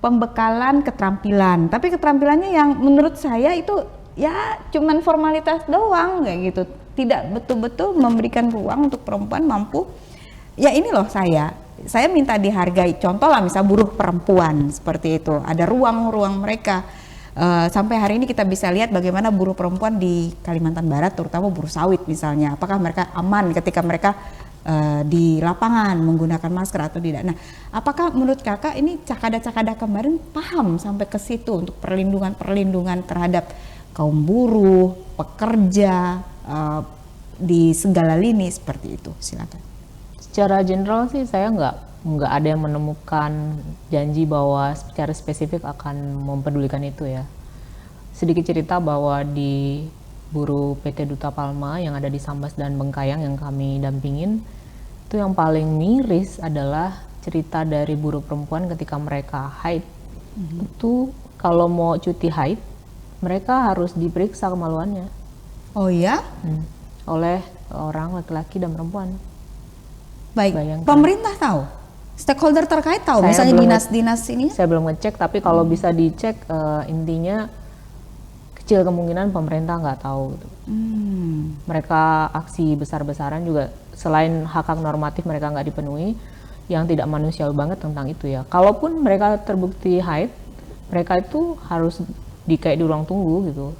pembekalan keterampilan, tapi keterampilannya yang menurut saya itu ya cuman formalitas doang kayak gitu, tidak betul-betul memberikan ruang untuk perempuan mampu. Ya ini loh saya minta dihargai, contoh lah misal buruh perempuan seperti itu, ada ruang-ruang mereka. Sampai hari ini kita bisa lihat bagaimana buruh perempuan di Kalimantan Barat, terutama buruh sawit misalnya, apakah mereka aman ketika mereka di lapangan menggunakan masker atau tidak. Nah, apakah menurut kakak ini Cakada-Cakada kemarin paham sampai ke situ untuk perlindungan terhadap kaum buruh, pekerja di segala lini seperti itu? Silakan. Secara general sih saya nggak ada yang menemukan janji bahwa secara spesifik akan mempedulikan itu ya. Sedikit cerita bahwa di buruh PT Duta Palma yang ada di Sambas dan Bengkayang yang kami dampingin, itu yang paling miris adalah cerita dari buruh perempuan ketika mereka haid. Itu kalau mau cuti haid, mereka harus diperiksa kemaluannya. Oh ya? Oleh orang laki-laki dan perempuan. Baik, bayangkan. Pemerintah tahu? Stakeholder terkait tahu? Misalnya dinas-dinas ini? Saya belum ngecek, tapi kalau bisa dicek intinya kecil kemungkinan pemerintah nggak tahu. Gitu. Mereka aksi besar-besaran juga, selain hak-hak normatif mereka nggak dipenuhi, yang tidak manusiawi banget tentang itu ya. Kalaupun mereka terbukti haid, mereka itu harus kayak di ruang tunggu gitu.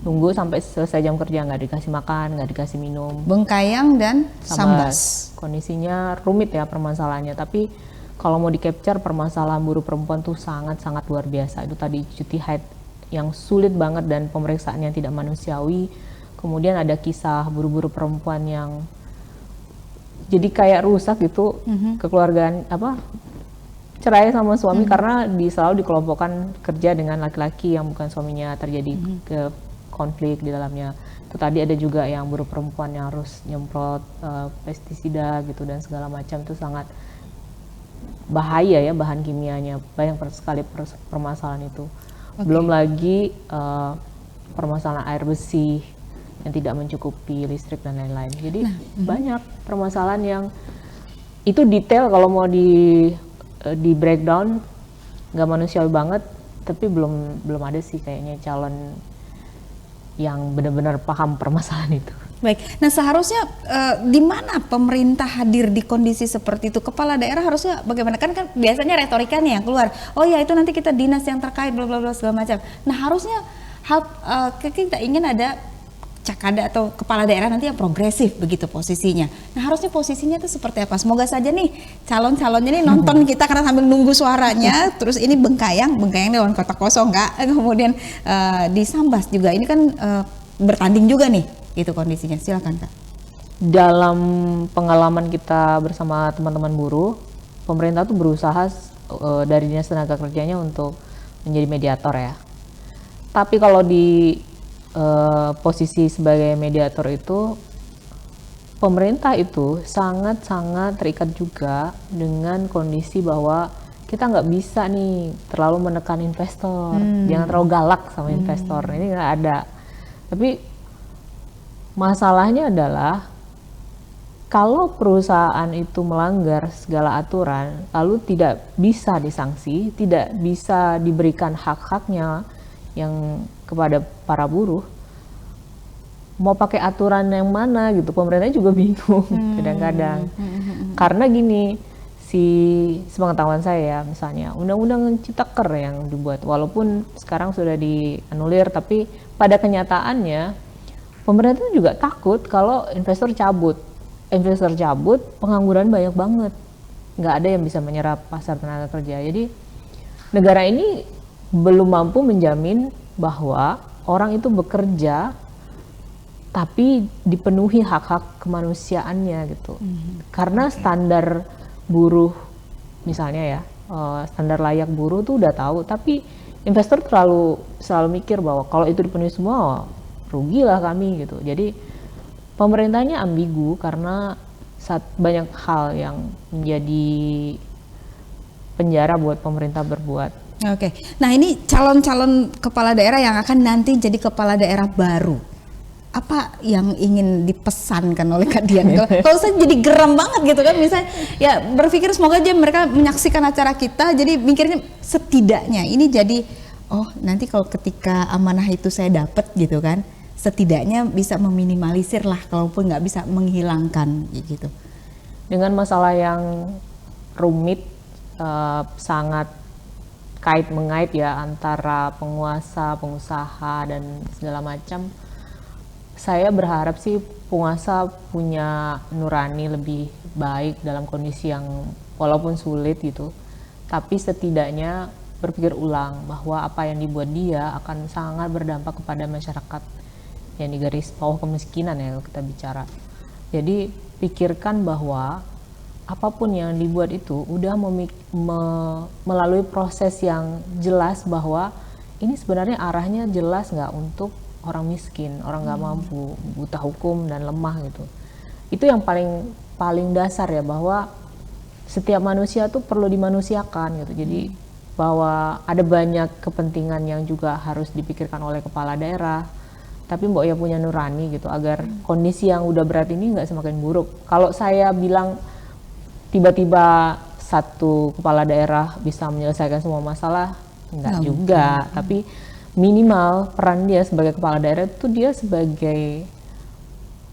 Tunggu sampai selesai jam kerja, nggak dikasih makan, nggak dikasih minum. Bengkayang dan Sambas. Kondisinya rumit ya permasalahannya, tapi kalau mau di-capture permasalahan buruh perempuan tuh sangat-sangat luar biasa. Itu tadi cuti haid yang sulit banget dan pemeriksaannya tidak manusiawi. Kemudian ada kisah buruh-buruh perempuan yang jadi kayak rusak gitu, kekeluargaan cerai sama suami karena selalu dikelompokkan kerja dengan laki-laki yang bukan suaminya, terjadi ke konflik di dalamnya. Itu tadi ada juga yang buruh perempuan yang harus nyemprot pestisida gitu dan segala macam, itu sangat bahaya ya bahan kimianya, banyak sekali permasalahan itu. Belum lagi permasalahan air bersih yang tidak mencukupi listrik dan lain-lain. Jadi banyak permasalahan yang itu detail kalau mau di breakdown nggak manusiawi banget. tapi belum ada sih kayaknya calon yang benar-benar paham permasalahan itu. Baik, nah seharusnya di mana pemerintah hadir di kondisi seperti itu? Kepala daerah harusnya bagaimana? Kan biasanya retorikanya yang keluar, oh ya itu nanti kita dinas yang terkait bla bla bla segala macam. Nah harusnya kita ingin ada Cakada atau kepala daerah nanti yang progresif begitu posisinya. Nah harusnya posisinya itu seperti apa? Semoga saja nih calon-calonnya nih nonton kita karena sambil nunggu suaranya, terus ini Bengkayang Dewan Kota Kosong Kak, kemudian di Sambas juga ini kan bertanding juga nih, gitu kondisinya. Silakan Kak. Dalam pengalaman kita bersama teman-teman buruh, pemerintah tuh berusaha dari Dinas Tenaga Kerjanya untuk menjadi mediator ya. Tapi kalau di posisi sebagai mediator itu, pemerintah itu sangat-sangat terikat juga dengan kondisi bahwa kita nggak bisa nih terlalu menekan investor, jangan terlalu galak sama investor, ini nggak ada. Tapi masalahnya adalah kalau perusahaan itu melanggar segala aturan, lalu tidak bisa disanksi, tidak bisa diberikan hak-haknya yang kepada para buruh, mau pakai aturan yang mana gitu, pemerintah juga bingung kadang-kadang. Karena gini, sepengetahuan saya misalnya undang-undang Ciptaker yang dibuat, walaupun sekarang sudah dianulir, tapi pada kenyataannya pemerintah juga takut kalau investor cabut, pengangguran banyak banget, nggak ada yang bisa menyerap pasar tenaga kerja. Jadi negara ini belum mampu menjamin bahwa orang itu bekerja tapi dipenuhi hak-hak kemanusiaannya gitu. Karena standar buruh misalnya ya, standar layak buruh tuh udah tahu, tapi investor selalu mikir bahwa kalau itu dipenuhi semua rugilah kami gitu. Jadi pemerintahnya ambigu karena banyak hal yang menjadi penjara buat pemerintah berbuat. Oke, nah ini calon-calon kepala daerah yang akan nanti jadi kepala daerah baru, apa yang ingin dipesankan oleh Kak Dian? Kalau saya jadi geram banget gitu kan, misalnya ya berpikir semoga aja mereka menyaksikan acara kita, jadi mikirnya setidaknya ini jadi, oh nanti kalau ketika amanah itu saya dapat gitu kan, setidaknya bisa meminimalisir lah, kalaupun nggak bisa menghilangkan gitu. Dengan masalah yang rumit, sangat kait-mengait ya antara penguasa, pengusaha dan segala macam. Saya berharap sih penguasa punya nurani lebih baik dalam kondisi yang walaupun sulit gitu, tapi setidaknya berpikir ulang bahwa apa yang dibuat dia akan sangat berdampak kepada masyarakat yang di garis bawah kemiskinan ya kalau kita bicara. Jadi pikirkan bahwa apapun yang dibuat itu udah melalui proses yang jelas bahwa ini sebenarnya arahnya jelas nggak untuk orang miskin, orang nggak mampu, buta hukum dan lemah gitu. Itu yang paling dasar ya, bahwa setiap manusia tuh perlu dimanusiakan gitu. Jadi bahwa ada banyak kepentingan yang juga harus dipikirkan oleh kepala daerah, tapi Mbok ya punya nurani gitu agar kondisi yang udah berat ini nggak semakin buruk. Kalau saya bilang tiba-tiba satu kepala daerah bisa menyelesaikan semua masalah, enggak juga. Tapi minimal peran dia sebagai kepala daerah itu dia sebagai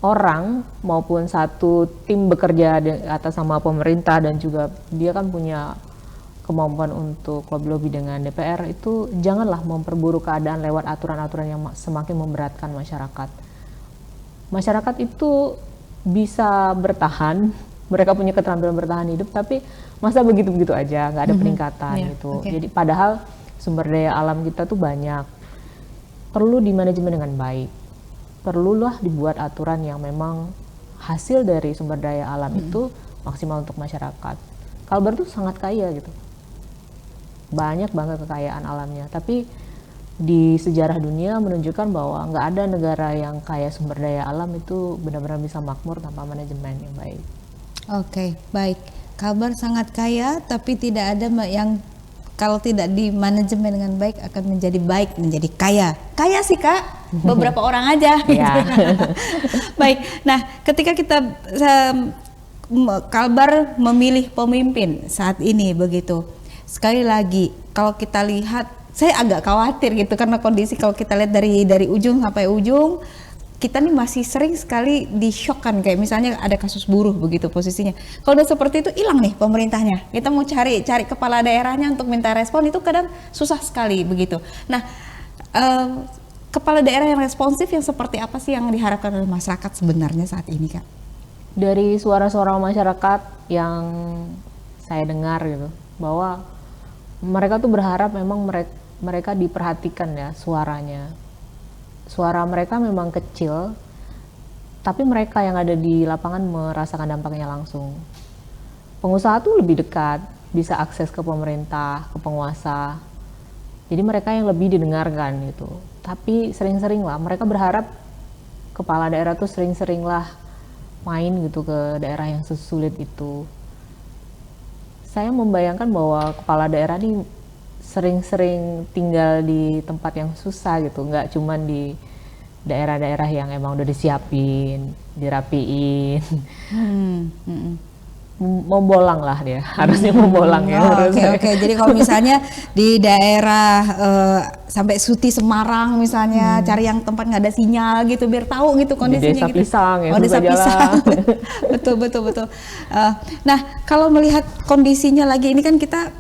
orang maupun satu tim bekerja atas sama pemerintah, dan juga dia kan punya kemampuan untuk lobby-lobby dengan DPR, itu janganlah memperburuk keadaan lewat aturan-aturan yang semakin memberatkan masyarakat. Masyarakat itu bisa bertahan, mereka punya keterampilan bertahan hidup, tapi masa begitu-begitu aja, nggak ada peningkatan gitu. Jadi padahal sumber daya alam kita tuh banyak, perlu dimanajemen dengan baik, perlulah dibuat aturan yang memang hasil dari sumber daya alam itu maksimal untuk masyarakat. Kalbar tuh sangat kaya gitu, banyak banget kekayaan alamnya, tapi di sejarah dunia menunjukkan bahwa nggak ada negara yang kaya sumber daya alam itu benar-benar bisa makmur tanpa manajemen yang baik. Oke, baik. Kalbar sangat kaya, tapi tidak ada yang kalau tidak di manajemen dengan baik akan menjadi baik, menjadi kaya. Kaya sih Kak, beberapa orang aja. Gitu. Baik, nah ketika kita Kalbar memilih pemimpin saat ini begitu. Sekali lagi, kalau kita lihat saya agak khawatir gitu karena kondisi kalau kita lihat dari ujung sampai ujung kita nih masih sering sekali di-shock-kan, kayak misalnya ada kasus buruh begitu posisinya. Kalau udah seperti itu hilang nih pemerintahnya. Kita mau cari kepala daerahnya untuk minta respon itu kadang susah sekali begitu. Nah, kepala daerah yang responsif yang seperti apa sih yang diharapkan oleh masyarakat sebenarnya saat ini, Kak? Dari suara-suara masyarakat yang saya dengar gitu, bahwa mereka tuh berharap memang mereka diperhatikan ya suaranya. Suara mereka memang kecil, tapi mereka yang ada di lapangan merasakan dampaknya langsung. Pengusaha tuh lebih dekat, bisa akses ke pemerintah, ke penguasa. Jadi mereka yang lebih didengarkan gitu. Tapi sering-sering lah, mereka berharap kepala daerah tuh sering-sering lah main gitu ke daerah yang sesulit itu. Saya membayangkan bahwa kepala daerah ini sering-sering tinggal di tempat yang susah gitu, nggak cuman di daerah-daerah yang emang udah disiapin, dirapiin. Membolang lah dia, harusnya membolang ya. Oke. Jadi kalau misalnya di daerah sampai Suti Semarang misalnya, cari yang tempat nggak ada sinyal gitu, biar tahu gitu kondisinya. Di desa pisang ya, desa pisang. betul. Nah, kalau melihat kondisinya lagi ini kan kita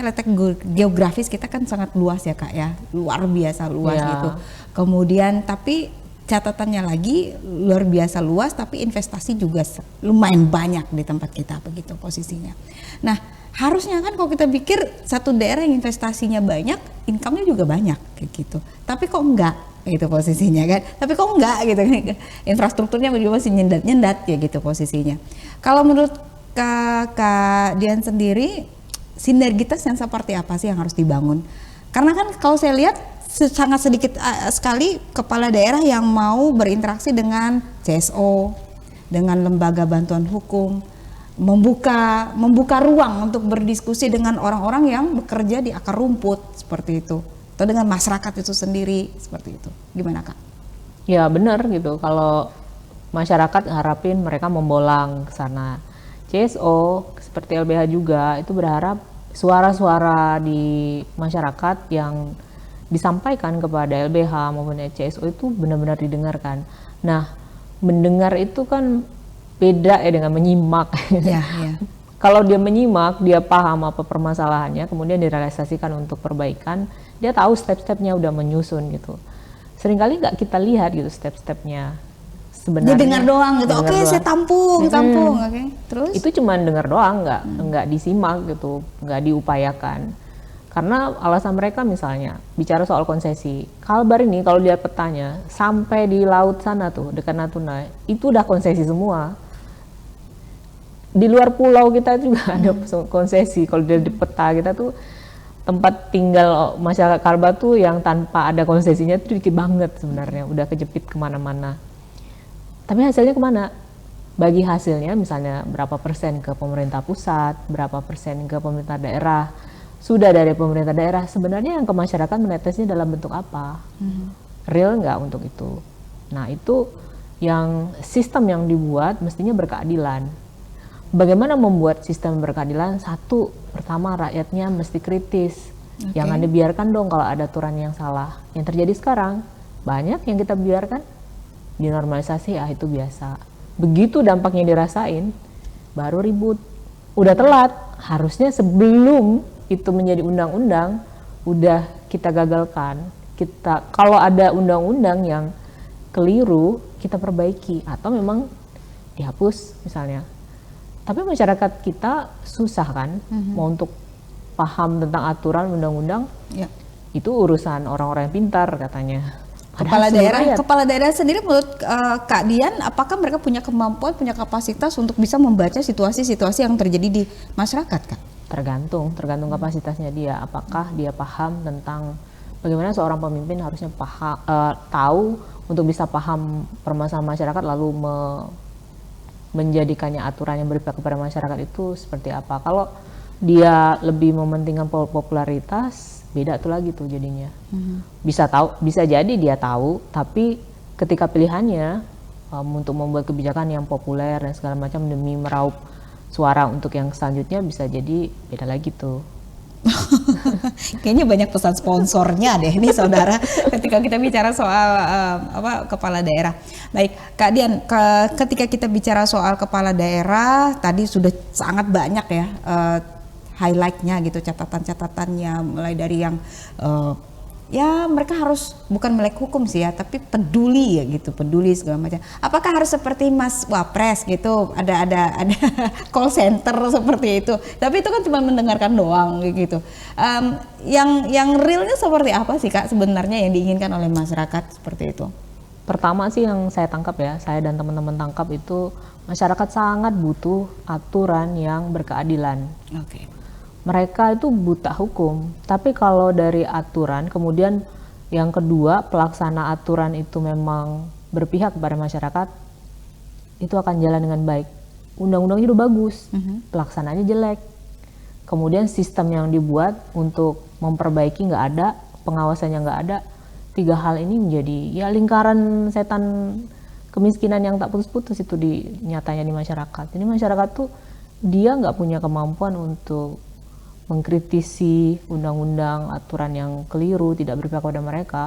letak geografis kita kan sangat luas ya, Kak ya, luar biasa luas gitu. Kemudian tapi catatannya lagi luar biasa luas, tapi investasi juga lumayan banyak di tempat kita begitu posisinya. Nah, harusnya kan kalau kita pikir satu daerah yang investasinya banyak, income-nya juga banyak kayak gitu. Tapi kok enggak gitu posisinya kan? Tapi kok enggak gitu kan? Infrastrukturnya masih nyendat-nyendat ya gitu posisinya. Kalau menurut Kak Dian sendiri, sinergitas yang seperti apa sih yang harus dibangun? Karena kan kalau saya lihat sangat sedikit sekali kepala daerah yang mau berinteraksi dengan CSO, dengan lembaga bantuan hukum, membuka ruang untuk berdiskusi dengan orang-orang yang bekerja di akar rumput seperti itu, atau dengan masyarakat itu sendiri seperti itu. Gimana, Kak? Ya benar gitu, kalau masyarakat harapin mereka membolang ke sana. CSO seperti LBH juga itu berharap suara-suara di masyarakat yang disampaikan kepada LBH maupun CSO itu benar-benar didengarkan. Nah, mendengar itu kan beda ya dengan menyimak. Ya. Kalau dia menyimak, dia paham apa permasalahannya, kemudian direalisasikan untuk perbaikan, dia tahu step-stepnya udah menyusun gitu. Seringkali nggak kita lihat gitu step-stepnya. Sebenarnya dia dengar doang gitu. Oke, saya tampung. Oke. Terus? Itu cuma dengar doang, nggak disimak gitu, nggak diupayakan. Karena alasan mereka misalnya bicara soal konsesi, Kalbar ini kalau lihat petanya sampai di laut sana tuh dekat Natuna itu udah konsesi semua. Di luar pulau kita juga ada konsesi. Kalau di peta kita tuh tempat tinggal masyarakat Kalbar tuh yang tanpa ada konsesinya tuh dikit banget sebenarnya, udah kejepit kemana-mana. Tapi hasilnya kemana? Bagi hasilnya misalnya berapa persen ke pemerintah pusat, berapa persen ke pemerintah daerah. Sudah dari pemerintah daerah, sebenarnya yang ke masyarakat menetesnya dalam bentuk apa? Real nggak untuk itu? Nah, itu yang sistem yang dibuat mestinya berkeadilan. Bagaimana membuat sistem berkeadilan? Satu, pertama rakyatnya mesti kritis. Jangan dibiarkan dong kalau ada aturan yang salah. Yang terjadi sekarang, banyak yang kita biarkan, dinormalisasi, itu biasa. Begitu dampaknya dirasain, baru ribut. Udah telat, harusnya sebelum itu menjadi undang-undang udah kita gagalkan. Kalau ada undang-undang yang keliru kita perbaiki atau memang dihapus misalnya. Tapi masyarakat kita susah kan mau untuk paham tentang aturan undang-undang. Itu urusan orang-orang yang pintar katanya. Kepala daerah sendiri menurut Kak Dian, apakah mereka punya kemampuan, punya kapasitas untuk bisa membaca situasi-situasi yang terjadi di masyarakat, Kak? Tergantung kapasitasnya dia. Apakah dia paham tentang bagaimana seorang pemimpin harusnya tahu untuk bisa paham permasalahan masyarakat lalu menjadikannya aturan yang berpihak kepada masyarakat itu seperti apa. Kalau dia lebih mementingkan popularitas, beda tuh lagi tuh jadinya. Bisa jadi dia tahu, tapi ketika pilihannya untuk membuat kebijakan yang populer dan segala macam demi meraup suara untuk yang selanjutnya, bisa jadi beda lagi tuh. Kayaknya banyak pesan sponsornya deh nih saudara ketika kita bicara soal kepala daerah. Baik, Kak Dian, ketika kita bicara soal kepala daerah tadi sudah sangat banyak ya highlightnya gitu, catatan-catatannya, mulai dari yang ya mereka harus bukan melek hukum sih ya, tapi peduli ya gitu, peduli segala macam. Apakah harus seperti Mas Wapres gitu, ada call center seperti itu? Tapi itu kan cuma mendengarkan doang gitu. Yang realnya seperti apa sih Kak sebenarnya yang diinginkan oleh masyarakat seperti itu? Pertama sih yang saya tangkap ya, saya dan teman-teman tangkap itu masyarakat sangat butuh aturan yang berkeadilan. Oke. Mereka itu buta hukum, tapi kalau dari aturan, kemudian yang kedua pelaksana aturan itu memang berpihak kepada masyarakat, itu akan jalan dengan baik. Undang-undangnya udah bagus, pelaksanaannya jelek. Kemudian sistem yang dibuat untuk memperbaiki nggak ada, pengawasannya nggak ada. 3 hal ini menjadi ya lingkaran setan kemiskinan yang tak putus-putus itu nyatanya di masyarakat. Jadi masyarakat tuh dia nggak punya kemampuan untuk mengkritisi undang-undang, aturan yang keliru, tidak berpihak kepada mereka.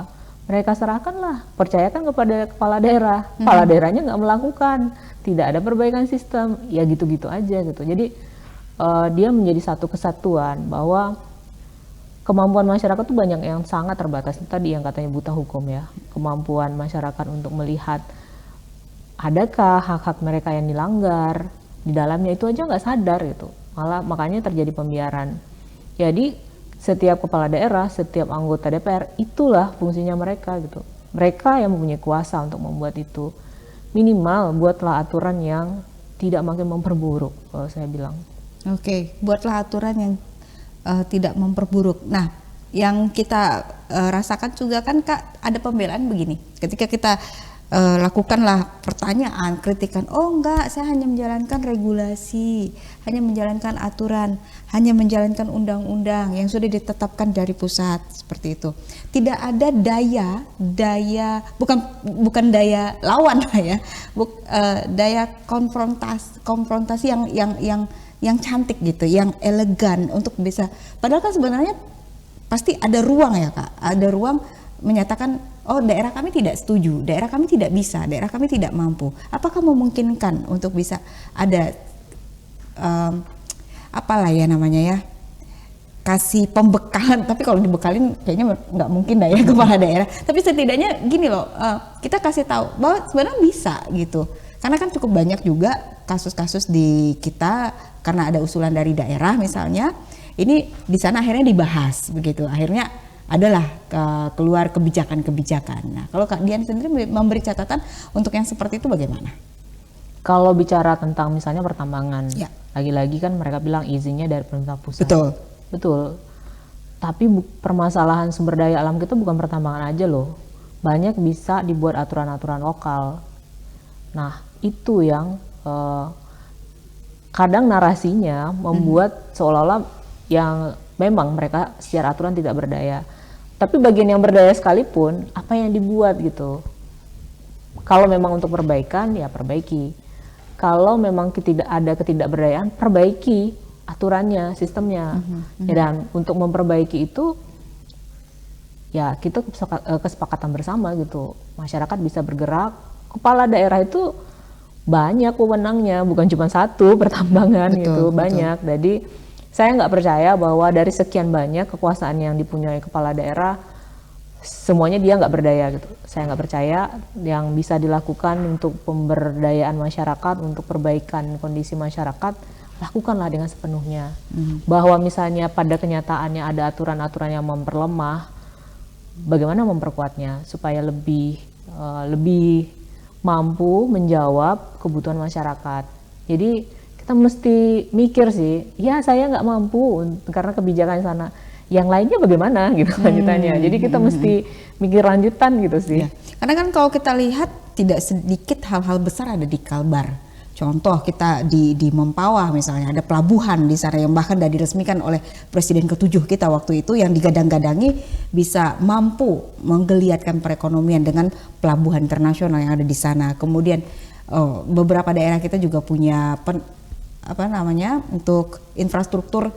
Mereka serahkanlah, percayakan kepada kepala daerah. Kepala daerahnya nggak melakukan, tidak ada perbaikan sistem, ya gitu-gitu aja gitu. Jadi dia menjadi satu kesatuan bahwa kemampuan masyarakat tuh banyak yang sangat terbatas. Tadi yang katanya buta hukum ya, kemampuan masyarakat untuk melihat adakah hak-hak mereka yang dilanggar di dalamnya, itu aja nggak sadar gitu. Malah makanya terjadi pembiaran. Jadi setiap kepala daerah, setiap anggota DPR, itulah fungsinya mereka gitu. Mereka yang mempunyai kuasa untuk membuat itu. Minimal buatlah aturan yang tidak makin memperburuk, kalau saya bilang. Oke, buatlah aturan yang tidak memperburuk. Nah, yang kita rasakan juga kan Kak, ada pembelaan begini. Ketika kita lakukanlah pertanyaan, kritikan, oh enggak, saya hanya menjalankan regulasi, hanya menjalankan aturan, hanya menjalankan undang-undang yang sudah ditetapkan dari pusat, seperti itu. Tidak ada daya bukan daya lawan ya, daya konfrontasi yang cantik gitu, yang elegan untuk bisa. Padahal kan sebenarnya pasti ada ruang ya Kak, ada ruang menyatakan, oh daerah kami tidak setuju, daerah kami tidak bisa, daerah kami tidak mampu. Apakah memungkinkan untuk bisa ada apalah ya namanya ya, kasih pembekalan, tapi kalau dibekalin kayaknya nggak mungkin dah ya kepala daerah. Tapi setidaknya gini loh, kita kasih tahu bahwa sebenarnya bisa gitu. Karena kan cukup banyak juga kasus-kasus di kita karena ada usulan dari daerah misalnya, ini di sana akhirnya dibahas begitu, akhirnya adalah keluar kebijakan-kebijakan. Nah, kalau Kak Dian sendiri memberi catatan untuk yang seperti itu bagaimana? Kalau bicara tentang misalnya pertambangan, Ya. lagi-lagi kan mereka bilang izinnya dari pemerintah pusat. Betul. Tapi permasalahan sumber daya alam kita bukan pertambangan aja loh. Banyak bisa dibuat aturan-aturan lokal. Nah, itu yang kadang narasinya membuat seolah-olah yang memang mereka secara aturan tidak berdaya. Tapi bagian yang berdaya sekalipun, apa yang dibuat gitu. Kalau memang untuk perbaikan, ya perbaiki. Kalau memang ada ketidakberdayaan, perbaiki aturannya, sistemnya. Ya, dan untuk memperbaiki itu, ya kita kesepakatan bersama gitu. Masyarakat bisa bergerak, kepala daerah itu banyak wewenangnya, bukan cuma satu pertambangan gitu, banyak. Jadi saya nggak percaya bahwa dari sekian banyak kekuasaan yang dipunyai kepala daerah, semuanya dia nggak berdaya gitu. Saya nggak percaya. Yang bisa dilakukan untuk pemberdayaan masyarakat, untuk perbaikan kondisi masyarakat, lakukanlah dengan sepenuhnya. Bahwa misalnya pada kenyataannya ada aturan-aturan yang memperlemah, bagaimana memperkuatnya supaya lebih mampu menjawab kebutuhan masyarakat. Jadi kita mesti mikir sih, ya saya nggak mampu karena kebijakan sana, yang lainnya bagaimana gitu lanjutannya. Jadi kita mesti mikir lanjutan gitu sih. Ya. Karena kan kalau kita lihat tidak sedikit hal-hal besar ada di Kalbar. Contoh kita di Mempawah misalnya, ada pelabuhan di sana yang bahkan sudah diresmikan oleh Presiden ke-7 kita waktu itu, yang digadang-gadangi bisa mampu menggeliatkan perekonomian dengan pelabuhan internasional yang ada di sana. Kemudian beberapa daerah kita juga punya untuk infrastruktur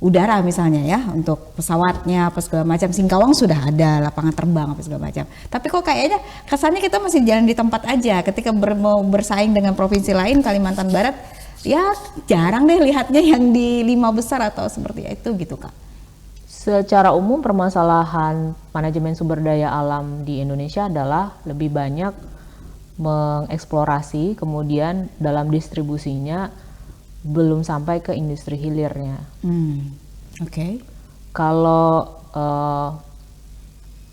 udara misalnya ya, untuk pesawatnya apa segala macam. Singkawang sudah ada lapangan terbang apa segala macam. Tapi kok kayaknya kesannya kita masih jalan di tempat aja ketika mau bersaing dengan provinsi lain. Kalimantan Barat ya jarang deh lihatnya yang di 5 besar atau seperti itu gitu Kak. Secara umum permasalahan manajemen sumber daya alam di Indonesia adalah lebih banyak mengeksplorasi, kemudian dalam distribusinya belum sampai ke industri hilirnya. Oke. Kalau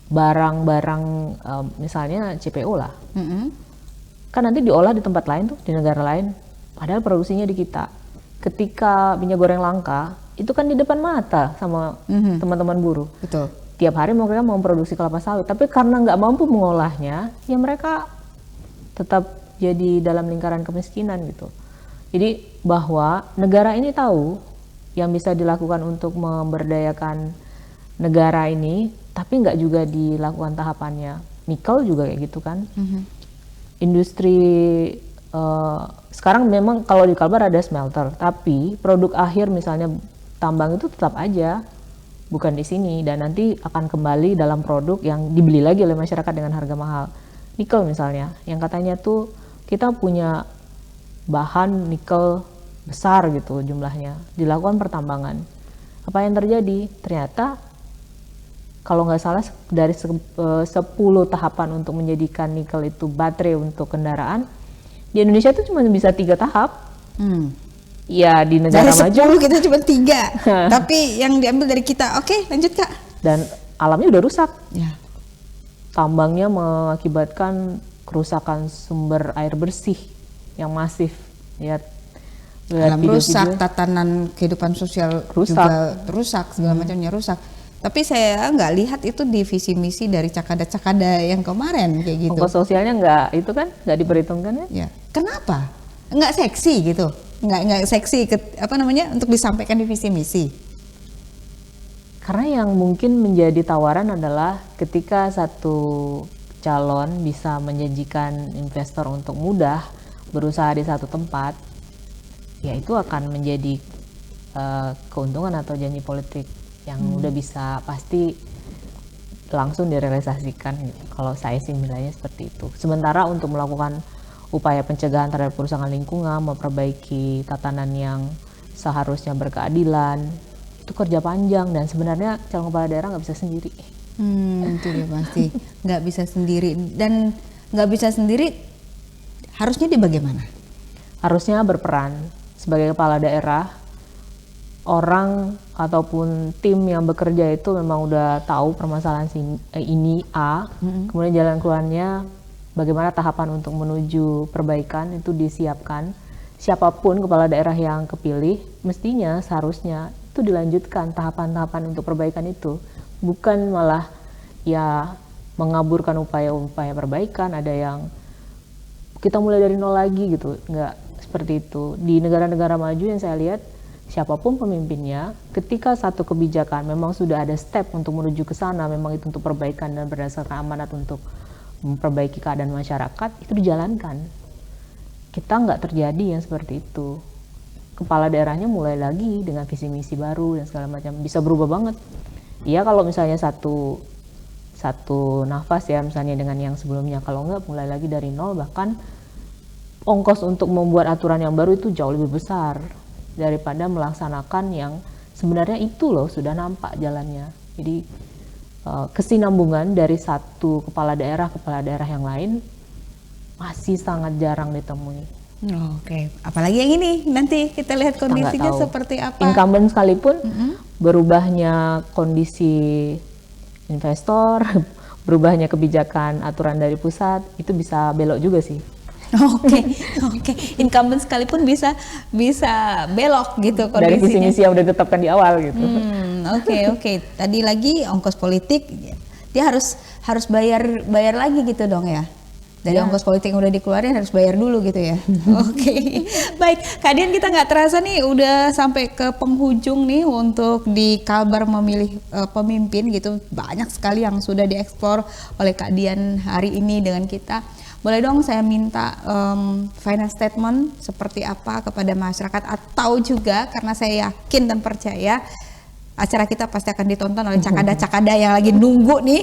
barang-barang misalnya CPO lah, kan nanti diolah di tempat lain tuh, di negara lain, padahal produksinya di kita. Ketika minyak goreng langka, itu kan di depan mata sama teman-teman buruh. Betul. Tiap hari mereka mau produksi kelapa sawit, tapi karena nggak mampu mengolahnya, ya mereka tetap jadi dalam lingkaran kemiskinan gitu. Jadi bahwa negara ini tahu yang bisa dilakukan untuk memberdayakan negara ini, tapi nggak juga dilakukan tahapannya. Nikel juga kayak gitu kan. Industri sekarang memang kalau di Kalbar ada smelter, tapi produk akhir misalnya tambang itu tetap aja bukan di sini, dan nanti akan kembali dalam produk yang dibeli lagi oleh masyarakat dengan harga mahal. Nikel misalnya, yang katanya tuh kita punya bahan nikel besar gitu jumlahnya, dilakukan pertambangan. Apa yang terjadi? Ternyata kalau nggak salah dari 10 tahapan untuk menjadikan nikel itu baterai untuk kendaraan, di Indonesia itu cuma bisa 3 tahap. Ya di negara dari 10 maju kita cuma 3 tapi yang diambil dari kita. Oke, lanjut Kak. dan alamnya udah rusak. Ya. Tambangnya mengakibatkan kerusakan sumber air bersih yang masif. Lihat Alam rusak, video-video. tatanan kehidupan sosial Rusak. juga rusak, segala macamnya rusak. Tapi saya nggak lihat itu di visi misi dari Cakada yang kemarin kayak gitu. Ongkos sosialnya nggak, itu kan nggak diperhitungkan ya. Ya. Kenapa? Nggak seksi gitu? Nggak seksi untuk disampaikan di visi misi. Karena yang mungkin menjadi tawaran adalah ketika satu calon bisa menjanjikan investor untuk mudah berusaha di satu tempat, ya itu akan menjadi keuntungan atau janji politik yang udah bisa pasti langsung direalisasikan gitu. Kalau saya sih nilainya seperti itu. Sementara untuk melakukan upaya pencegahan terhadap kerusakan lingkungan, memperbaiki tatanan yang seharusnya berkeadilan, itu kerja panjang, dan sebenarnya calon kepala daerah nggak bisa sendiri. Itu dia pasti nggak bisa sendiri, dan nggak bisa sendiri harusnya dia bagaimana? Harusnya berperan sebagai kepala daerah. Orang ataupun tim yang bekerja itu memang udah tahu permasalahan ini A, kemudian jalan keluarnya bagaimana tahapan untuk menuju perbaikan itu disiapkan. Siapapun kepala daerah yang kepilih, mestinya seharusnya itu dilanjutkan tahapan-tahapan untuk perbaikan itu, bukan malah ya mengaburkan upaya-upaya perbaikan. Ada yang kita mulai dari nol lagi gitu, nggak seperti itu. Di negara-negara maju yang saya lihat, siapapun pemimpinnya, ketika satu kebijakan memang sudah ada step untuk menuju ke sana, memang itu untuk perbaikan dan berdasarkan amanat untuk memperbaiki keadaan masyarakat, itu dijalankan. Kita nggak terjadi yang seperti itu. Kepala daerahnya mulai lagi dengan visi misi baru dan segala macam, bisa berubah banget. Iya kalau misalnya satu nafas ya misalnya dengan yang sebelumnya, kalau nggak mulai lagi dari nol, bahkan ongkos untuk membuat aturan yang baru itu jauh lebih besar daripada melaksanakan yang sebenarnya itu loh sudah nampak jalannya. Jadi kesinambungan dari satu kepala daerah yang lain masih sangat jarang ditemui. Oke, apalagi yang ini nanti kita lihat kondisinya seperti apa. Incumbent sekalipun berubahnya kondisi investor, berubahnya kebijakan aturan dari pusat, itu bisa belok juga sih. Oke. Incumbent sekalipun bisa belok gitu kondisinya. Dari visi misi yang udah ditetapkan di awal gitu. Oke. Tadi lagi ongkos politik, dia harus bayar lagi gitu dong ya. Dari ongkos politik yang udah dikeluarin harus bayar dulu gitu ya. Oke. Baik, Kak Dian, kita nggak terasa nih udah sampai ke penghujung nih untuk di Kalbar memilih pemimpin gitu. Banyak sekali yang sudah dieksplor oleh Kak Dian hari ini dengan kita. Boleh dong saya minta final statement seperti apa kepada masyarakat, atau juga karena saya yakin dan percaya acara kita pasti akan ditonton oleh cakada-cakada yang lagi nunggu nih,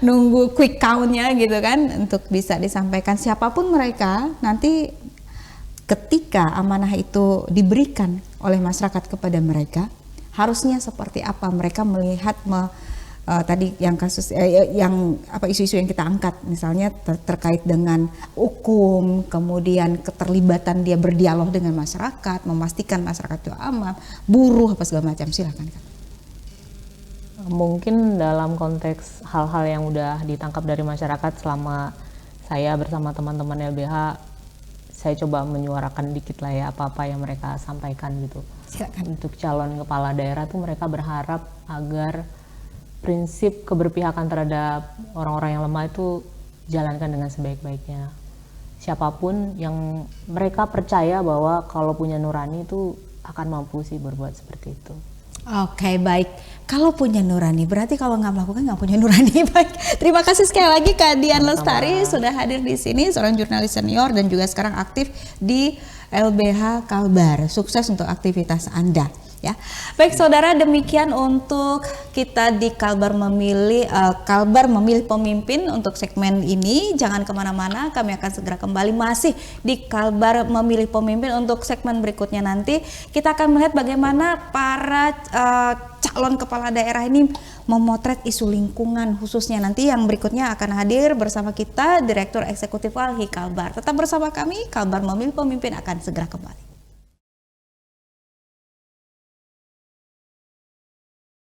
nunggu quick count-nya gitu kan, untuk bisa disampaikan siapapun mereka nanti ketika amanah itu diberikan oleh masyarakat kepada mereka, harusnya seperti apa mereka melihat tadi yang kasus yang isu-isu yang kita angkat, misalnya terkait dengan hukum, kemudian keterlibatan dia berdialog dengan masyarakat, memastikan masyarakat itu aman, buruh apa segala macam. Silakan Kak. Mungkin dalam konteks hal-hal yang udah ditangkap dari masyarakat selama saya bersama teman-teman LBH, saya coba menyuarakan dikit lah ya apa-apa yang mereka sampaikan gitu. Silakan. Untuk calon kepala daerah tuh mereka berharap agar prinsip keberpihakan terhadap orang-orang yang lemah itu jalankan dengan sebaik-baiknya. Siapapun yang mereka percaya bahwa kalau punya nurani itu akan mampu sih berbuat seperti itu. Oke, baik. Kalau punya nurani, berarti kalau nggak melakukan nggak punya nurani. Baik, terima kasih sekali lagi Kak Dian Lestari sudah hadir di sini, seorang jurnalis senior dan juga sekarang aktif di LBH Kalbar. Sukses untuk aktivitas Anda. Ya, baik saudara, demikian untuk kita di Kalbar memilih pemimpin untuk segmen ini. Jangan kemana-mana, kami akan segera kembali masih di Kalbar memilih pemimpin. Untuk segmen berikutnya nanti kita akan melihat bagaimana para calon kepala daerah ini memotret isu lingkungan khususnya. Nanti yang berikutnya akan hadir bersama kita Direktur Eksekutif Walhi Kalbar. Tetap bersama kami, Kalbar memilih pemimpin akan segera kembali.